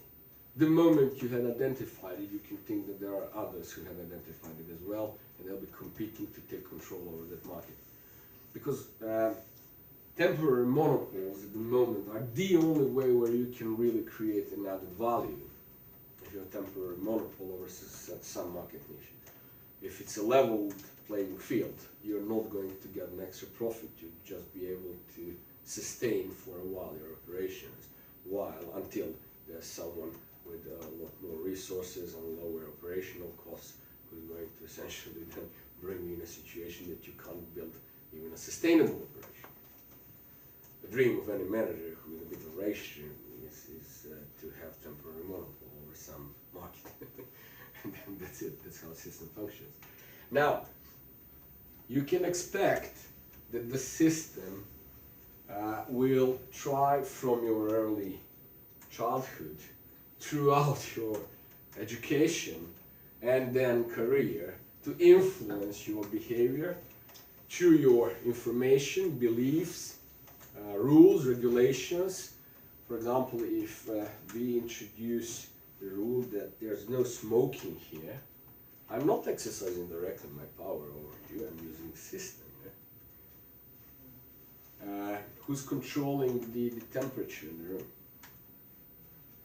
The moment you have identified it, you can think that there are others who have identified it as well, and they'll be competing to take control over that market. Because temporary monopols at the moment are the only way where you can really create an added value if you're a temporary monopoly over some market niche. If it's a leveled playing field, you're not going to get an extra profit. You'll just be able to sustain for a while your operations, until there's someone with a lot more resources and lower operational costs who's going to essentially then bring you in a situation that you can't build even a sustainable operation. The dream of any manager who is a bit of ratio is to have temporary monopoly over some market. And that's it, that's how the system functions. Now, you can expect that the system will try from your early childhood throughout your education and then career to influence your behavior through your information, beliefs, rules, regulations. For example, if we introduce the rule that there's no smoking here, I'm not exercising directly my power over you, I'm using the system. Yeah? Who's controlling the temperature in the room?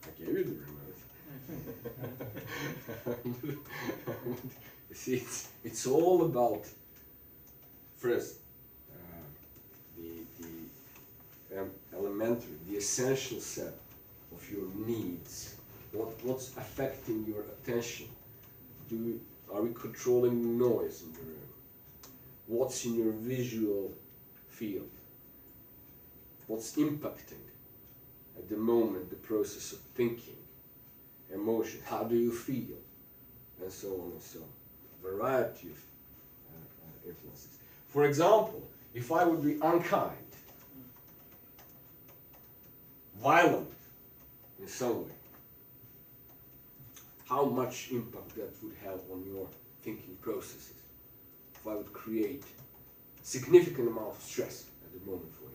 I gave you the remote. You see, it's all about, first, the elementary, the essential set of your needs. What's affecting your attention? Are we controlling noise in the room? What's in your visual field? What's impacting at the moment the process of thinking, emotion? How do you feel? And so on and so on. Variety of influences. For example, if I would be unkind, violent in some way, how much impact that would have on your thinking processes if I would create significant amount of stress at the moment for you.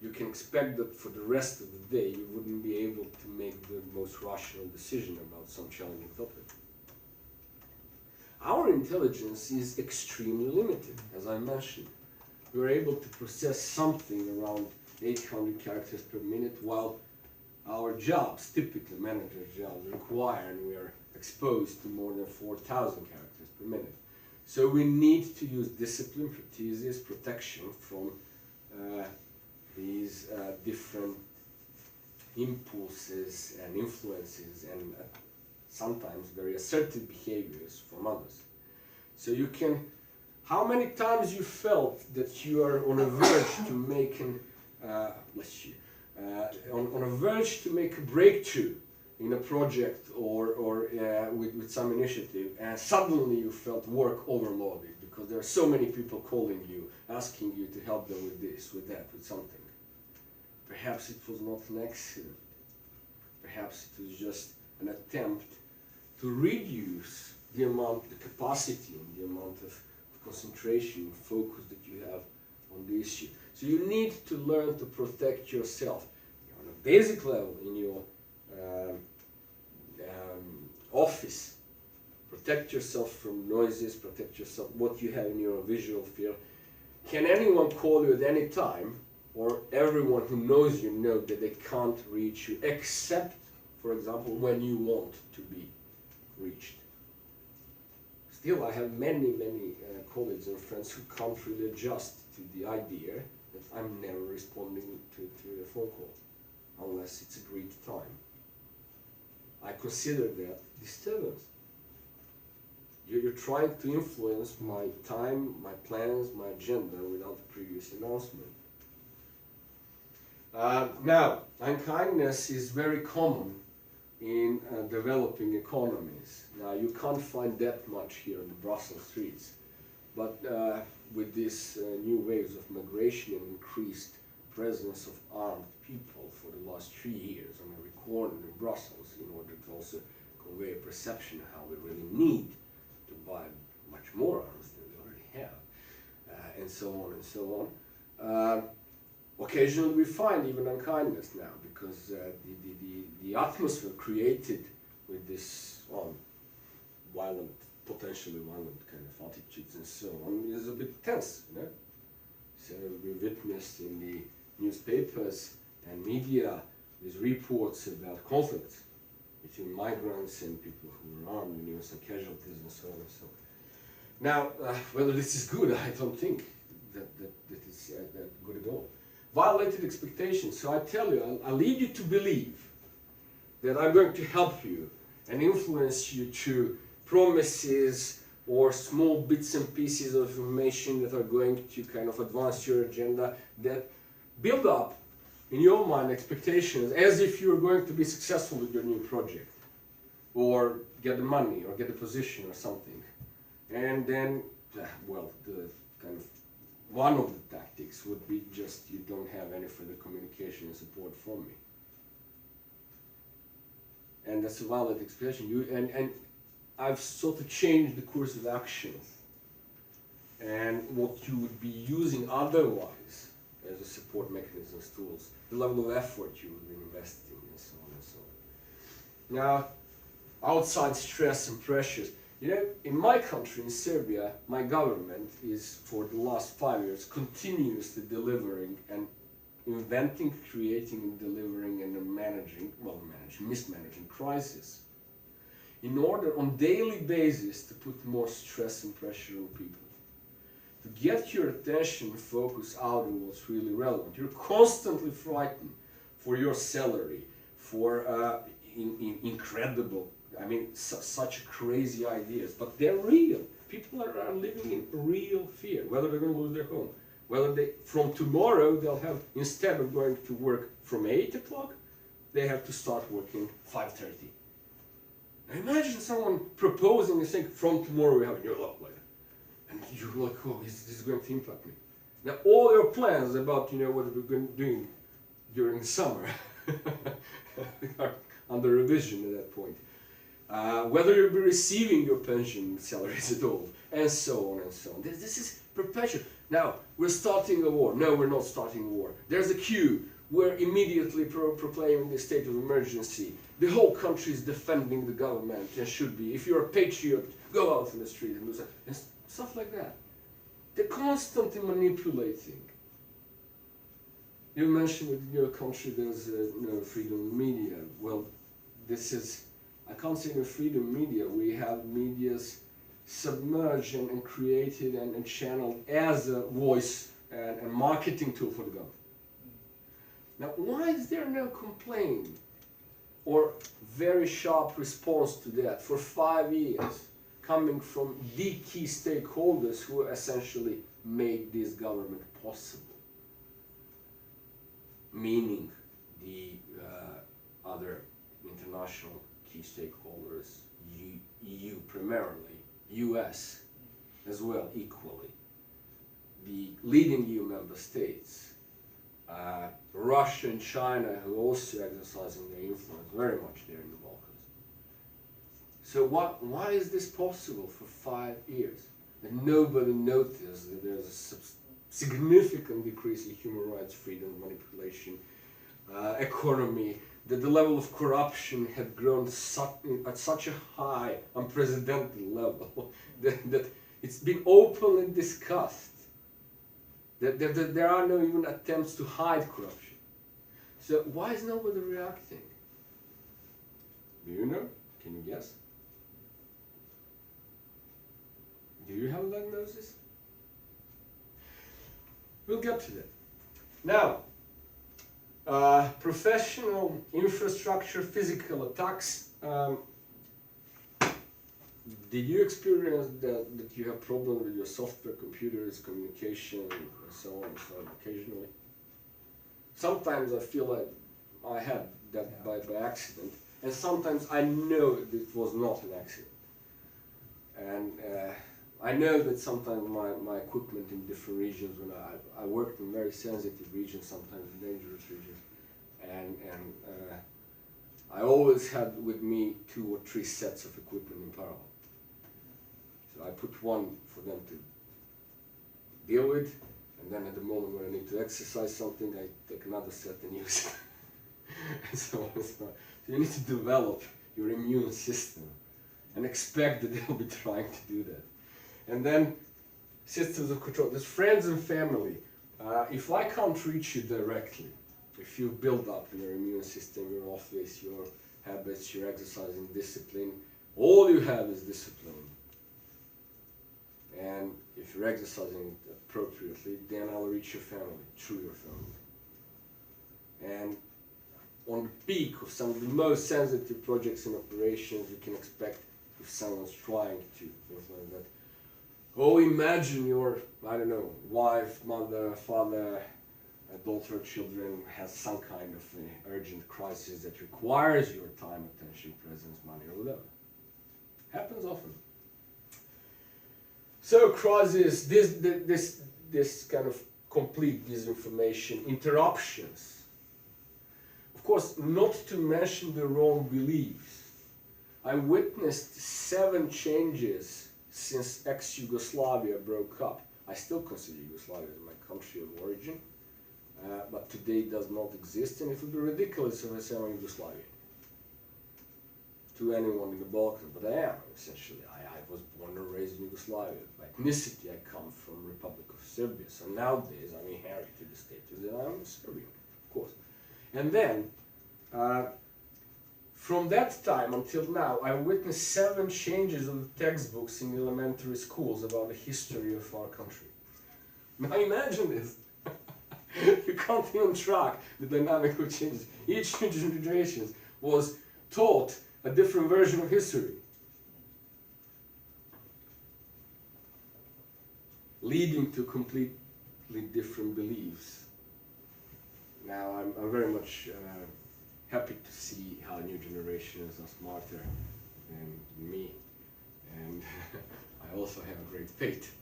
You can expect that for the rest of the day you wouldn't be able to make the most rational decision about some challenging topic. Our intelligence is extremely limited, as I mentioned. We're able to process something around 800 characters per minute, while our jobs, typically manager's jobs, require, and we are exposed to more than 4,000 characters per minute. So we need to use discipline, prothesis, protection from these different impulses and influences and sometimes very assertive behaviors from others. So you can, how many times you felt that you are on a verge to make an, on a verge to make a breakthrough in a project or with some initiative, and suddenly you felt work overloaded because there are so many people calling you, asking you to help them with this, with that, with something. Perhaps it was not an accident. Perhaps it was just an attempt to reduce the amount, the capacity and the amount of concentration and focus that you have on the issue. So you need to learn to protect yourself on a basic level in your office. Protect yourself from noises, protect yourself, what you have in your visual field. Can anyone call you at any time, or everyone who knows you know that they can't reach you except, for example, when you want to be reached? Still, I have many colleagues and friends who can't really adjust to the idea that I'm never responding to a phone call unless it's agreed time. I consider that disturbance. You're trying to influence my time, my plans, my agenda without a previous announcement. Now, unkindness is very common in developing economies. Now, you can't find that much here in the Brussels streets, but with these new waves of migration and increased presence of armed people for the last 3 years on every corner in Brussels, in order to also convey a perception of how we really need to buy much more arms than we already have, and so on and so on. Occasionally we find even unkindness now, because the atmosphere created with this violent, potentially violent kind of attitudes and so on is a bit tense, you know. So we witnessed in the newspapers and media these reports about conflicts between migrants and people who were armed, and even some casualties and so on and so on. Now, whether this is good, I don't think that it's that good at all. Violated expectations. So I tell you, I lead you to believe that I'm going to help you and influence you to promises or small bits and pieces of information that are going to kind of advance your agenda, that build up in your mind expectations as if you're going to be successful with your new project, or get the money, or get a position or something. And then, well, the kind of one of the tactics would be just, you don't have any further communication and support from me. And that's a valid expectation. And I've sort of changed the course of action. And what you would be using otherwise as a support mechanisms, tools, the level of effort you would be investing, and so on and so on. Now, outside stress and pressures. You know, in my country, in Serbia, my government is, for the last 5 years, continuously delivering and inventing, creating, and delivering and mismanaging crisis, in order on daily basis to put more stress and pressure on people, to get your attention and focus out on what's really relevant. You're constantly frightened for your salary, for incredible, I mean, such crazy ideas, but they're real. People are living in real fear, whether they're going to lose their home, whether they, from tomorrow, they'll have, instead of going to work from 8 o'clock, they have to start working 5:30. Now imagine someone proposing and saying, from tomorrow we have a new law like that. And you're like, oh, this is going to impact me. Now all your plans about, you know, what we're going to do during the summer are under revision at that point. Whether you'll be receiving your pension salaries at all, and so on and so on. This is perpetual. Now, we're starting a war. No, we're not starting a war. There's a queue. We're immediately proclaiming the state of emergency. The whole country is defending the government, and should be. If you're a patriot, go out in the street and do that. And stuff like that. They're constantly manipulating. You mentioned that in your country there's freedom of media. Well, this is, I can't say no freedom media. We have medias submerged and created and channeled as a voice and marketing tool for the government. Now, why is there no complaint or very sharp response to that for 5 years coming from the key stakeholders who essentially made this government possible? Meaning the other international key stakeholders, EU primarily, US as well equally, the leading EU member states, Russia and China, who are also exercising their influence very much there in the Balkans. So why is this possible for 5 years? And nobody noticed that there's a significant decrease in human rights, freedom, manipulation, economy, that the level of corruption had grown at such a high, unprecedented level that it's been openly discussed. That there are no even attempts to hide corruption. So why is nobody reacting? Do you know? Can you guess? Do you have a diagnosis? We'll get to that. Now, professional infrastructure, physical attacks, um, did you experience that you have problems with your software, computers, communication, and so on and so on occasionally? Sometimes I feel like I had that by accident, and sometimes I know it was not an accident. And I know that sometimes my equipment in different regions, when I worked in very sensitive regions, sometimes dangerous regions, and I always had with me 2 or 3 sets of equipment in parallel. So I put one for them to deal with, and then at the moment when I need to exercise something, I take another set and use it. And so on and so on. So you need to develop your immune system and expect that they'll be trying to do that. And then systems of control. There's friends and family. If I can't reach you directly, if you build up your immune system, your office, your habits, your exercising discipline, all you have is discipline. And if you're exercising appropriately, then I'll reach your family, through your family. And on the peak of some of the most sensitive projects and operations, you can expect if someone's trying to, things like that. Oh, imagine your, I don't know, wife, mother, father, daughter, children has some kind of urgent crisis that requires your time, attention, presence, money, or whatever. Happens often. So crisis, this kind of complete disinformation, interruptions. Of course, not to mention the wrong beliefs. I witnessed 7 changes since ex-Yugoslavia broke up. I still consider Yugoslavia as my country of origin, but today it does not exist, and it would be ridiculous if I say I'm Yugoslavian to anyone in the Balkans, but I am, essentially. I was born and raised in Yugoslavia. By ethnicity, I come from Republic of Serbia, so nowadays I'm inherited the status that I'm Serbian, of course. And then, from that time until now, I witnessed 7 changes of the textbooks in elementary schools about the history of our country. Now imagine this. You can't even track the dynamic of changes. Each generation was taught a different version of history, leading to completely different beliefs. Now I'm very much happy to see how new generations are smarter than me, and I also have a great faith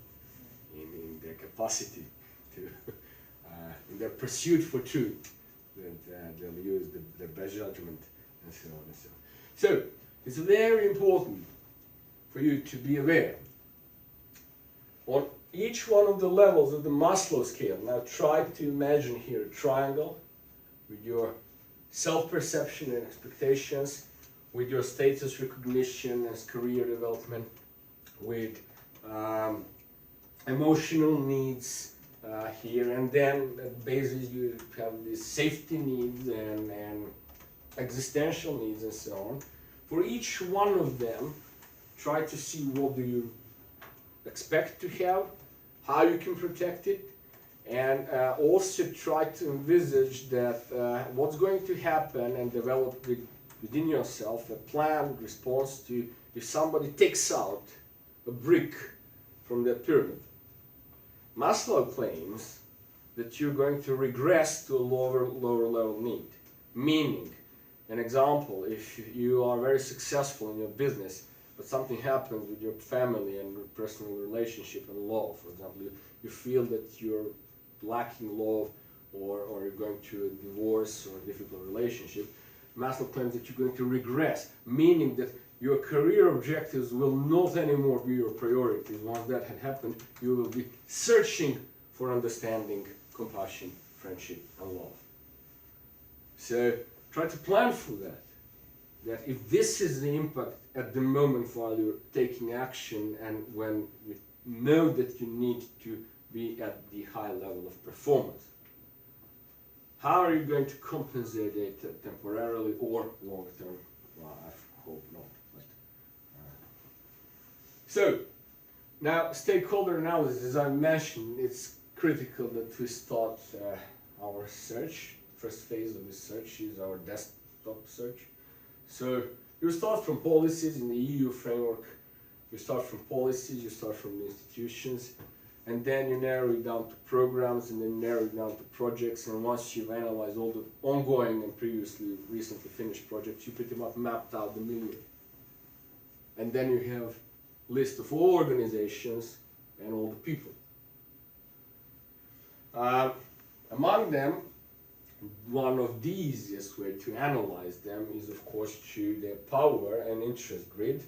in their capacity to, in their pursuit for truth, that they'll use their best judgment, and so on and so on. So, it's very important for you to be aware. On each one of the levels of the Maslow scale, now try to imagine here a triangle with your self-perception and expectations, with your status recognition and career development, with emotional needs here, and then at basis you have these safety needs and existential needs and so on. For each one of them, try to see what do you expect to have, how you can protect it, and also try to envisage that what's going to happen and develop within yourself a planned response to if somebody takes out a brick from that pyramid. Maslow claims that you're going to regress to a lower level need, meaning, an example, if you are very successful in your business, but something happens with your family and your personal relationship and love, for example, you feel that you're lacking love, or you're going through a divorce or a difficult relationship, Maslow claims that you're going to regress, meaning that your career objectives will not anymore be your priorities. Once that had happened, you will be searching for understanding, compassion, friendship, and love. So try to plan for that. That if this is the impact at the moment while you're taking action and when you know that you need to be at the high level of performance, how are you going to compensate it temporarily or long term? Well, I hope not. But, so, now stakeholder analysis, as I mentioned, it's critical that we start our search. First phase of the search is our desktop search. So You start from policies in the EU framework, you start from policies, you start from the institutions, and then you narrow it down to programs, and then you narrow it down to projects, and once you've analyzed all the ongoing and recently finished projects, you pretty much mapped out the milieu. And then you have list of all organizations and all the people. Among them, one of the easiest way to analyze them is of course to their power and interest grid.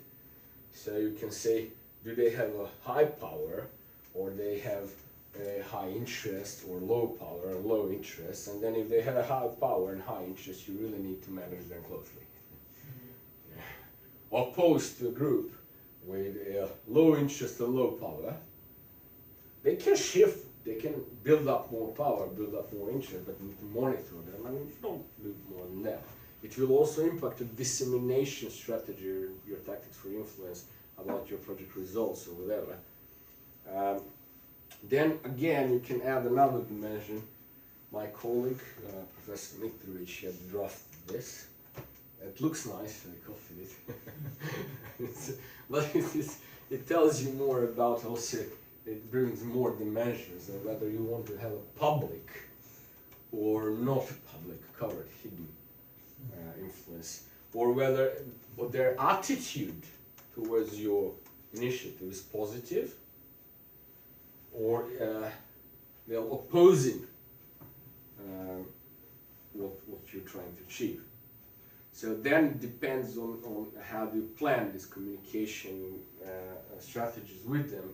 So you can say, do they have a high power, or they have a high interest, or low power and low interest? And then if they have a high power and high interest, you really need to manage them closely. Yeah. Opposed to a group with a low interest and low power, they can shift, they can build up more power, build up more interest, but you need to monitor them, and you don't do more than that. It will also impact the dissemination strategy, your tactics for influence about your project results or whatever. Then again, you can add another dimension. My colleague, Professor Mitrovic, had drafted this. It looks nice, I copied it. But it tells you more about also, it brings more dimensions, and whether you want to have a public or not public, covered, hidden influence, or whether their attitude towards your initiative is positive, or they're opposing what you're trying to achieve. So then it depends on how you plan this communication strategies with them.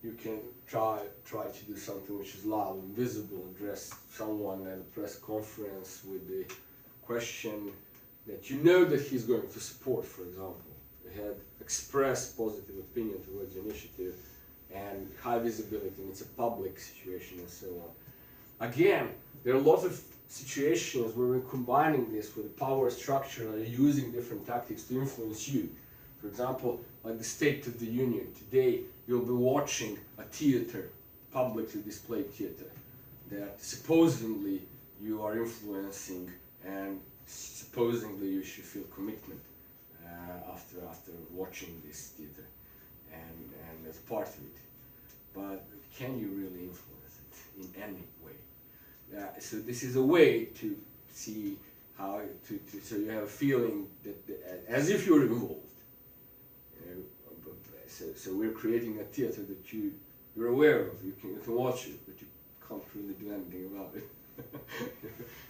You can try to do something which is loud and visible, address someone at a press conference with the question that you know that he's going to support, for example. They had expressed positive opinion towards the initiative and high visibility, and it's a public situation and so on. Again, there are a lot of situations where we're combining this with the power structure and using different tactics to influence you. For example, like the State of the Union. Today, you'll be watching a theater, publicly displayed theater, that supposedly you are influencing, and supposedly you should feel commitment after watching this theater and as part of it. But can you really influence it in any way? So this is a way to see how so you have a feeling that as if you're involved. So we're creating a theater that you're aware of. You can watch it, but you can't really do anything about it.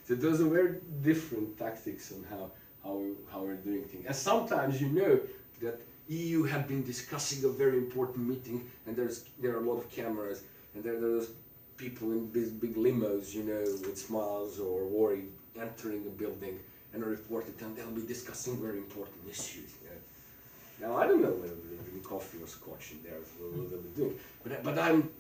So those are very different tactics on how we're doing things. And sometimes you know that EU have been discussing a very important meeting, and there are a lot of cameras, and there's people in big limos, you know, with smiles or worried, entering a building, and a reporter, and they'll be discussing very important issues. You know? Now I don't know whether they're drinking coffee or scotch in there, what they'll be doing, but I'm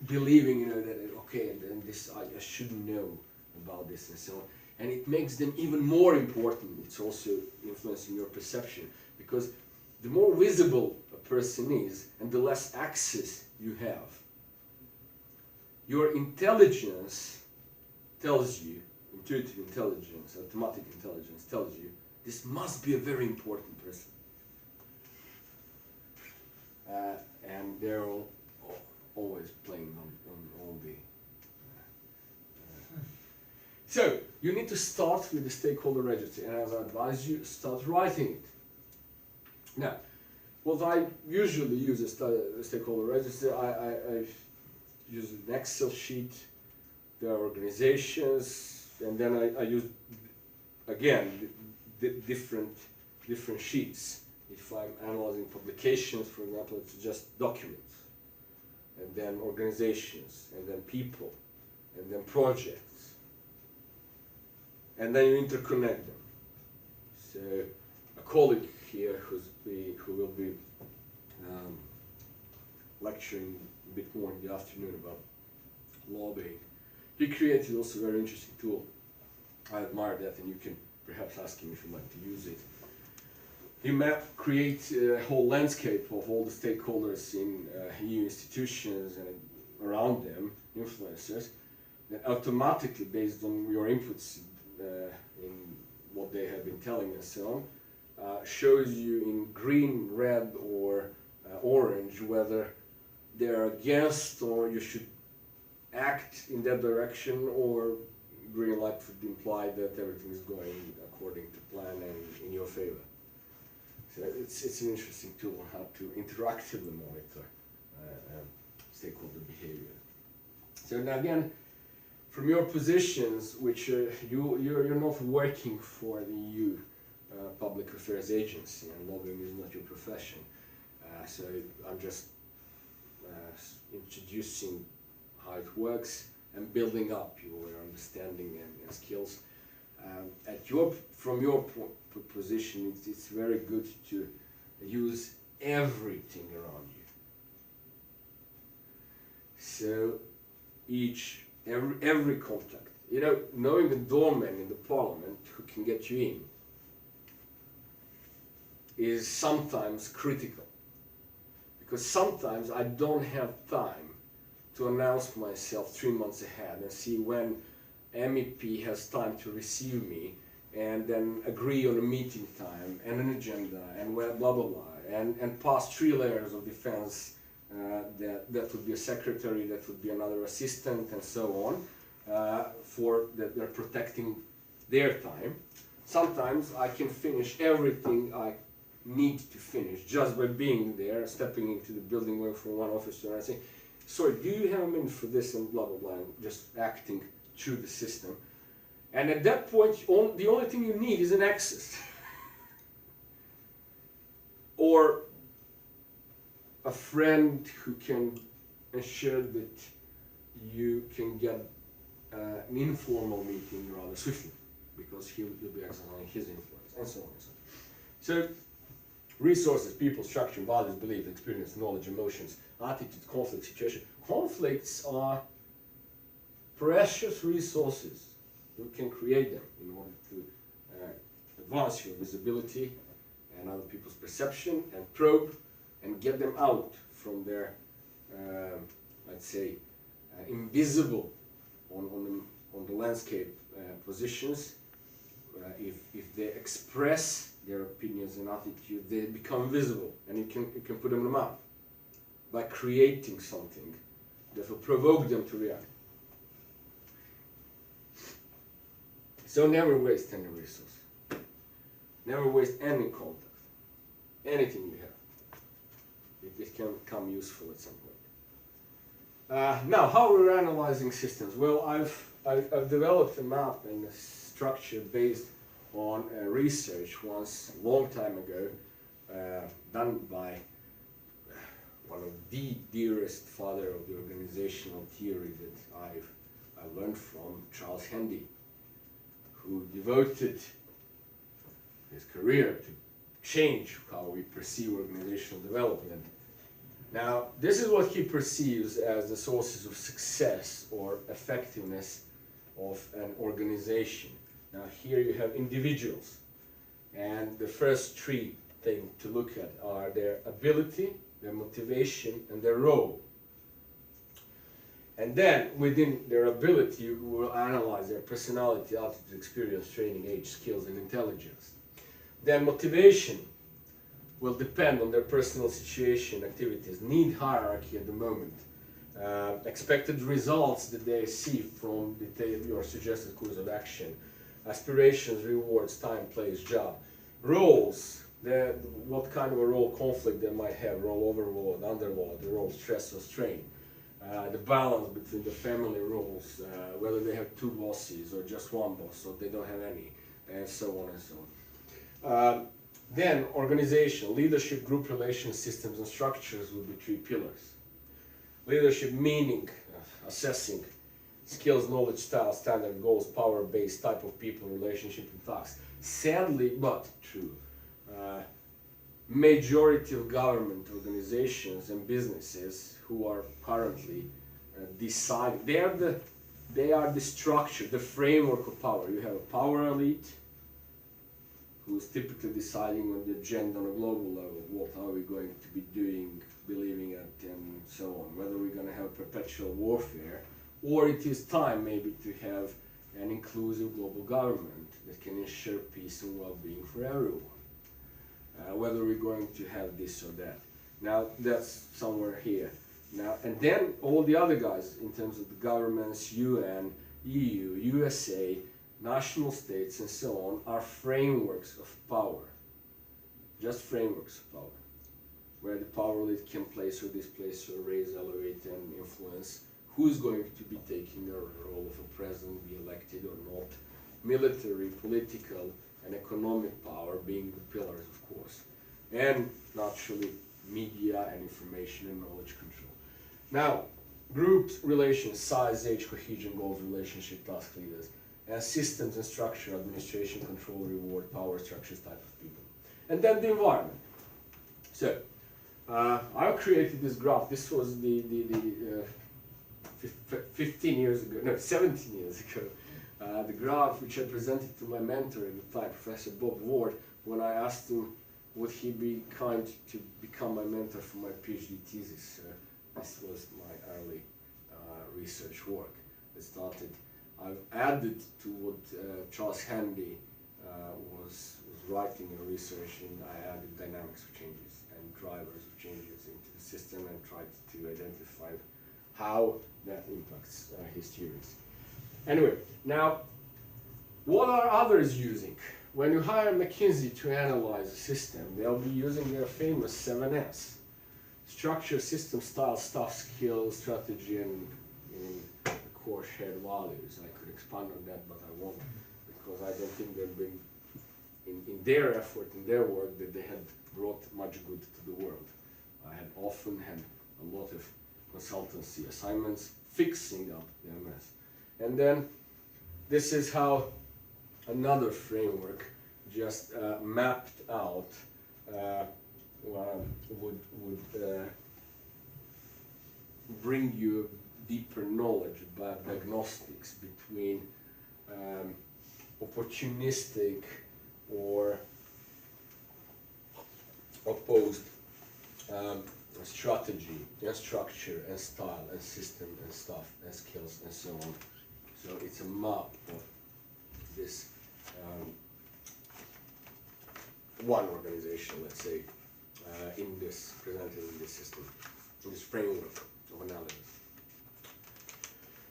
believing, you know, that okay, and this I should know about this and so on, and it makes them even more important. It's also influencing your perception, because the more visible a person is, and the less access you have, your intelligence tells you, intuitive intelligence, automatic intelligence tells you, this must be a very important person. And they're always playing on all the... So, you need to start with the stakeholder register, and as I advise you, start writing it. Now, what I usually use as a stakeholder register, I use an Excel sheet, there are organizations, and then I use, again, different sheets. If I'm analyzing publications, for example, it's just documents, and then organizations, and then people, and then projects, and then you interconnect them. So a colleague here who will be lecturing a bit more in the afternoon about lobbying, he created also a very interesting tool. I admire that, and you can perhaps ask him if you'd like to use it. He creates a whole landscape of all the stakeholders in EU institutions and around them, influencers, that automatically, based on your inputs in what they have been telling and so shows you in green, red, or orange whether they're against or you should act in that direction, or green light would imply that everything is going according to plan and in your favor. So it's an interesting tool on how to interactively monitor stakeholder behavior. So now again, from your positions, which you're not working for the EU Public Affairs Agency, and lobbying is not your profession. So I'm just introducing how it works and building up your understanding and skills. From your position, it's very good to use everything around you. So every contact, knowing the doorman in the parliament who can get you in is sometimes critical, because sometimes I don't have time to announce myself 3 months ahead and see when MEP has time to receive me, and then agree on a meeting time and an agenda and blah blah blah, and pass 3 layers of defense. That would be a secretary, that would be another assistant, and so on, for that they're protecting their time. Sometimes I can finish everything I need to finish just by being there, stepping into the building, going from one office to another, saying, sorry, do you have a minute for this, and blah blah blah, and just acting through the system. And at that point, the only thing you need is an access. Or a friend who can ensure that you can get an informal meeting rather swiftly, because he'll be exercising his influence, and so on and so on. So, resources, people, structure, values, beliefs, experience, knowledge, emotions, attitude, conflict, situation. Conflicts are precious resources. You can create them in order to advance your visibility and other people's perception, and probe and get them out from their, let's say, invisible on the landscape positions. If they express their opinions and attitude, they become visible, and you can put them on the map by creating something that will provoke them to react. So never waste any resource. Never waste any contact, anything you have. It can become useful at some point. Now, how we're analyzing systems? Well, I've developed a map and a structure based on research once, a long time ago, done by one of the dearest father of the organizational theory that I learned from, Charles Handy, who devoted his career to change how we perceive organizational development. Now, this is what he perceives as the sources of success or effectiveness of an organization. Now, here you have individuals, and the first 3 things to look at are their ability, their motivation, and their role. And then, within their ability, you will analyze their personality, attitude, experience, training, age, skills, and intelligence. Then motivation will depend on their personal situation, activities, need hierarchy at the moment, expected results that they see from your suggested course of action, aspirations, rewards, time, place, job, roles, what kind of a role conflict they might have, role overload, underload, the role stress or strain, the balance between the family roles, whether they have 2 bosses or just 1 boss, or they don't have any, and so on and so on. Then organization, leadership, group relations, systems and structures will be 3 pillars. Leadership meaning, assessing skills, knowledge, style, standard, goals, power-based type of people, relationship and tasks. Sadly, but true, majority of government organizations and businesses who are currently deciding, they are the structure, the framework of power. You have a power elite who's typically deciding on the agenda on a global level, what are we going to be doing, believing it, and so on, whether we're going to have perpetual warfare, or it is time maybe to have an inclusive global government that can ensure peace and well-being for everyone. whether we're going to have this or that. Now that's somewhere here. Now and then all the other guys in terms of the governments, UN, EU, USA, national states and so on are frameworks of power. Just frameworks of power. Where the power elite can place or displace or raise, elevate and influence who's going to be taking the role of a president, be elected or not. Military, political and economic power being the pillars, of course. And naturally media and information and knowledge control. Now, groups, relations, size, age, cohesion, goals, relationship, task leaders, and systems and structure, administration, control, reward, power structures, type of people. And then the environment. So, I created this graph. This was the 15 years ago, no, 17 years ago. The graph which I presented to my mentor at the time, Professor Bob Ward, when I asked him would he be kind to become my mentor for my PhD thesis. This was my early research work. It started, I've added to what Charles Handy was writing and researching. I added dynamics of changes and drivers of changes into the system and tried to identify how that impacts his theories. Anyway, now, what are others using? When you hire McKinsey to analyze a system, they'll be using their famous 7S. Structure, system, style, stuff, skill, strategy, and the core shared values. I could expand on that, but I won't, because I don't think they've been, in their effort, in their work, that they had brought much good to the world. I had often had a lot of consultancy assignments fixing up the MS. And then this is how another framework just mapped out would bring you deeper knowledge about diagnostics between opportunistic or opposed strategy and structure and style and system and stuff and skills and so on. So it's a map of this one organization, let's say, in this, presented in this system, in this framework of analysis.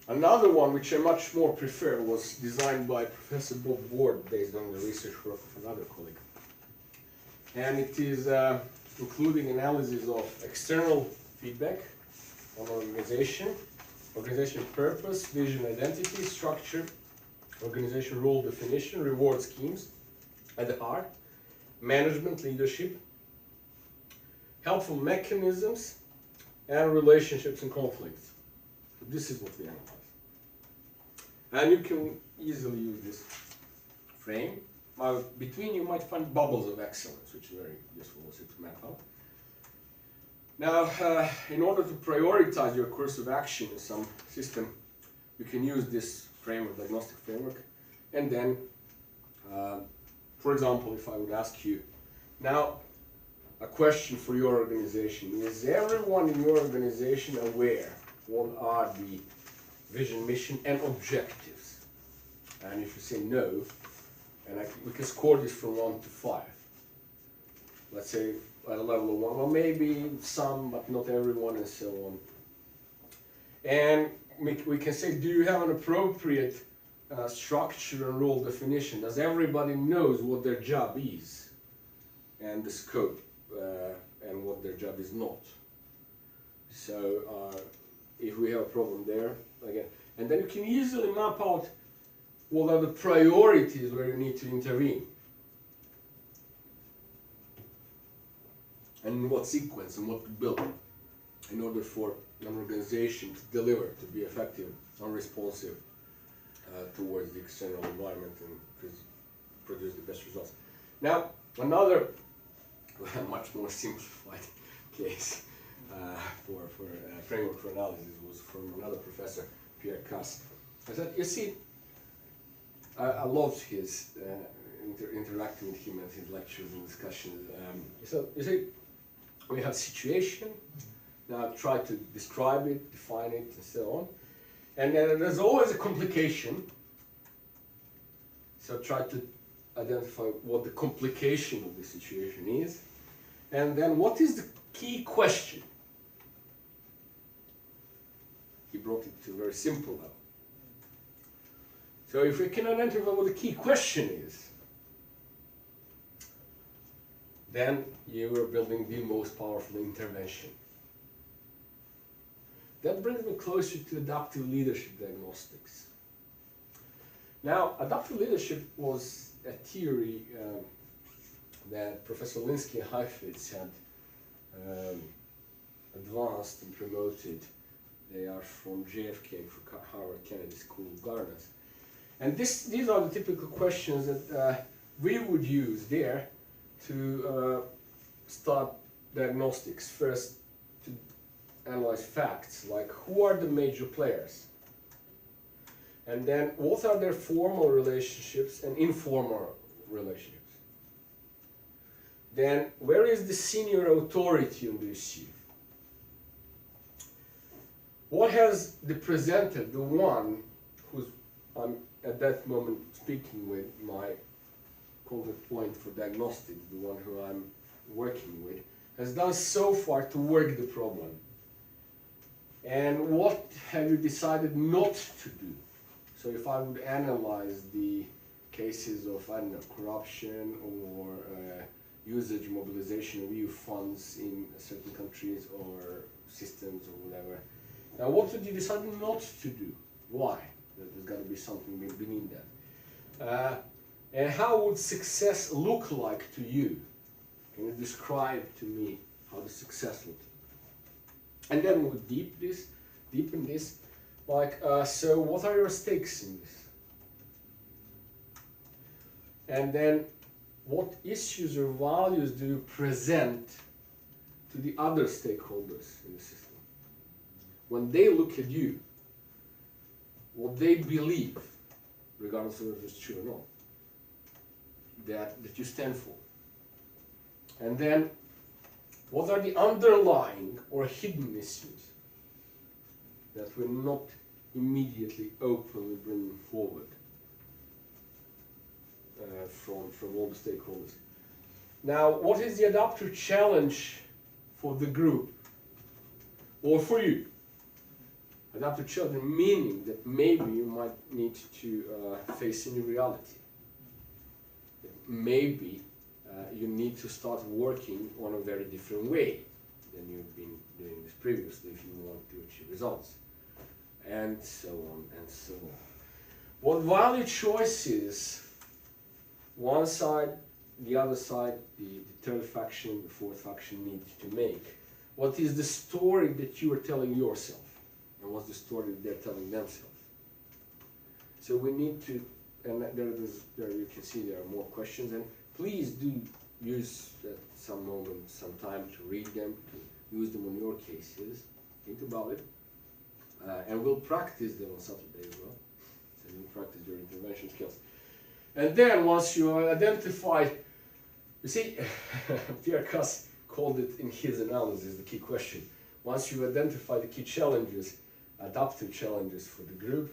Another one, which I much more prefer, was designed by Professor Bob Ward, based on the research work of another colleague. And it is including analysis of external feedback on organization purpose, vision, identity, structure, organization role definition, reward schemes at the heart, management, leadership, helpful mechanisms, and relationships and conflicts. So this is what we analyze. And you can easily use this frame. Between you might find bubbles of excellence, which is very useful also to map out. Now, in order to prioritize your course of action in some system, you can use this framework, diagnostic framework, and then, for example, if I would ask you, now, a question for your organization: is everyone in your organization aware what are the vision, mission, and objectives? And if you say no, and we can score this from 1 to 5. Let's say at a level of 1, well, maybe some, but not everyone, and so on. And we can say, do you have an appropriate structure and role definition? Does everybody knows what their job is and the scope and what their job is not? So if we have a problem there, again, and then you can easily map out what are the priorities where you need to intervene. And in what sequence and what to build in order for an organization to deliver, to be effective and responsive towards the external environment and produce the best results. Now, another much more simplified case for framework for analysis was from another professor, Pierre Casse. I said, you see, I loved his interacting with him at his lectures and discussions. So you see, we have situation. Now try to describe it, define it, and so on. And then there's always a complication. So try to identify what the complication of the situation is, and then what is the key question. He brought it to very simple now. So if we can identify what the key question is, then you are building the most powerful intervention. That brings me closer to adaptive leadership diagnostics. Now, adaptive leadership was a theory that Professor Linsky and Heifetz had advanced and promoted. They are from JFK, from Harvard Kennedy School of Governance. And these are the typical questions that we would use there to start diagnostics. First, to analyze facts, like who are the major players? And then what are their formal relationships and informal relationships? Then where is the senior authority on the issue? What has the presenter, the one who's I'm at that moment speaking with, my contact point for diagnostics, the one who I'm working with, has done so far to work the problem? And what have you decided not to do? So if I would analyze the cases of, I don't know, corruption or usage, mobilization of EU funds in certain countries or systems or whatever, now what would you decide not to do? Why? There's got to be something beneath that. And how would success look like to you? Can you describe to me how the success looks? And then we'll deepen this. Like, so what are your stakes in this? And then what issues or values do you present to the other stakeholders in the system? When they look at you, what they believe, regardless of whether it's true or not, that you stand for. And then, what are the underlying or hidden issues that we're not immediately openly bringing forward from all the stakeholders? Now, what is the adaptive challenge for the group or for you? Adaptive challenge meaning that maybe you might need to face a new reality. Maybe you need to start working on a very different way than you've been doing this previously if you want to achieve results. And so on and so on. What value choices, one side, the other side, the third faction, the fourth faction need to make? What is the story that you are telling yourself? And what's the story that they're telling themselves? So we need to, and there you can see there are more questions, and please do use some moment, some time to read them, to use them on your cases, think about it, and we'll practice them on Saturday as well, so you'll practice your intervention skills. And then once you identify, you see, Pierre Cass called it in his analysis the key question. Once you identify the key challenges, adaptive challenges for the group,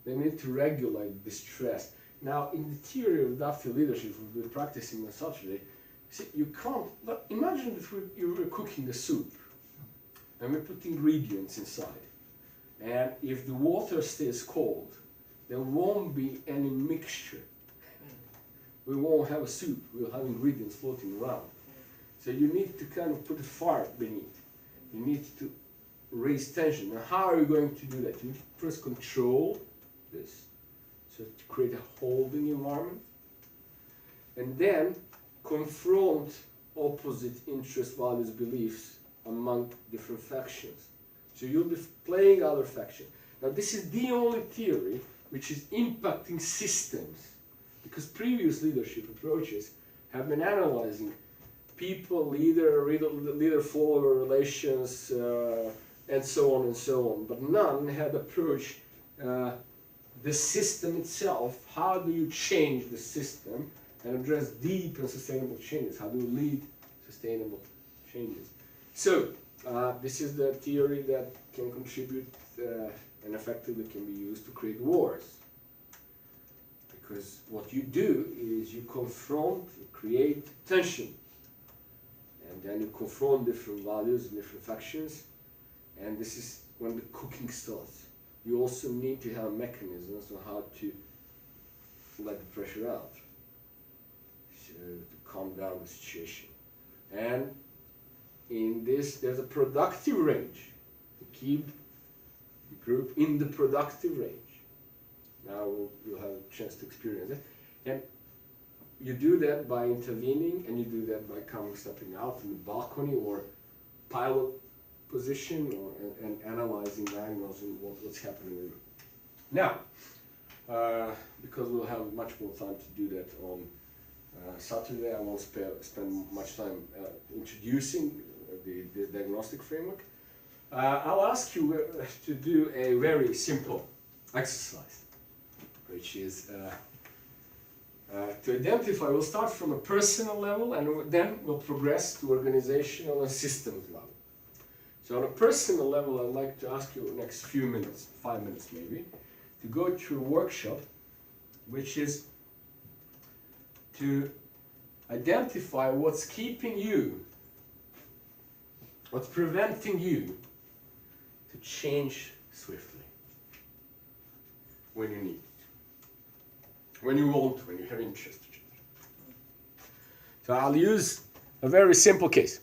they need to regulate the stress. Now, in the theory of adaptive leadership we've been practicing on Saturday, see, you can't, imagine that you were cooking a soup, and we put ingredients inside. And if the water stays cold, there won't be any mixture. We won't have a soup, we'll have ingredients floating around. So you need to kind of put a fire beneath. You need to raise tension. Now how are you going to do that? You need to first control this, so to create a holding environment, and then confront opposite interests, values, beliefs among different factions. So you'll be playing other factions. Now this is the only theory which is impacting systems, because previous leadership approaches have been analyzing people, leader-follower relations, and so on and so on, but none had approached the system itself. How do you change the system and address deep and sustainable changes? How do you lead sustainable changes? So, this is the theory that can contribute and effectively can be used to create wars. Because what you do is you confront, you create tension, and then you confront different values and different factions, and this is when the cooking starts. You also need to have mechanisms on how to let the pressure out, so to calm down the situation. And in this, there's a productive range to keep the group in the productive range. Now you'll have a chance to experience it. And you do that by intervening, and you do that by stepping out in the balcony or pilot position, or and analyzing, diagnosing what's happening. Now, because we'll have much more time to do that on Saturday, I won't spend much time introducing the diagnostic framework. I'll ask you to do a very simple exercise, which is to identify. We'll start from a personal level, and then we'll progress to organizational and systems level. So on a personal level, I'd like to ask you the next few minutes, 5 minutes maybe, to go through a workshop, which is to identify what's keeping you, what's preventing you to change swiftly when you need it, when you want, when you have interest to change. So I'll use a very simple case.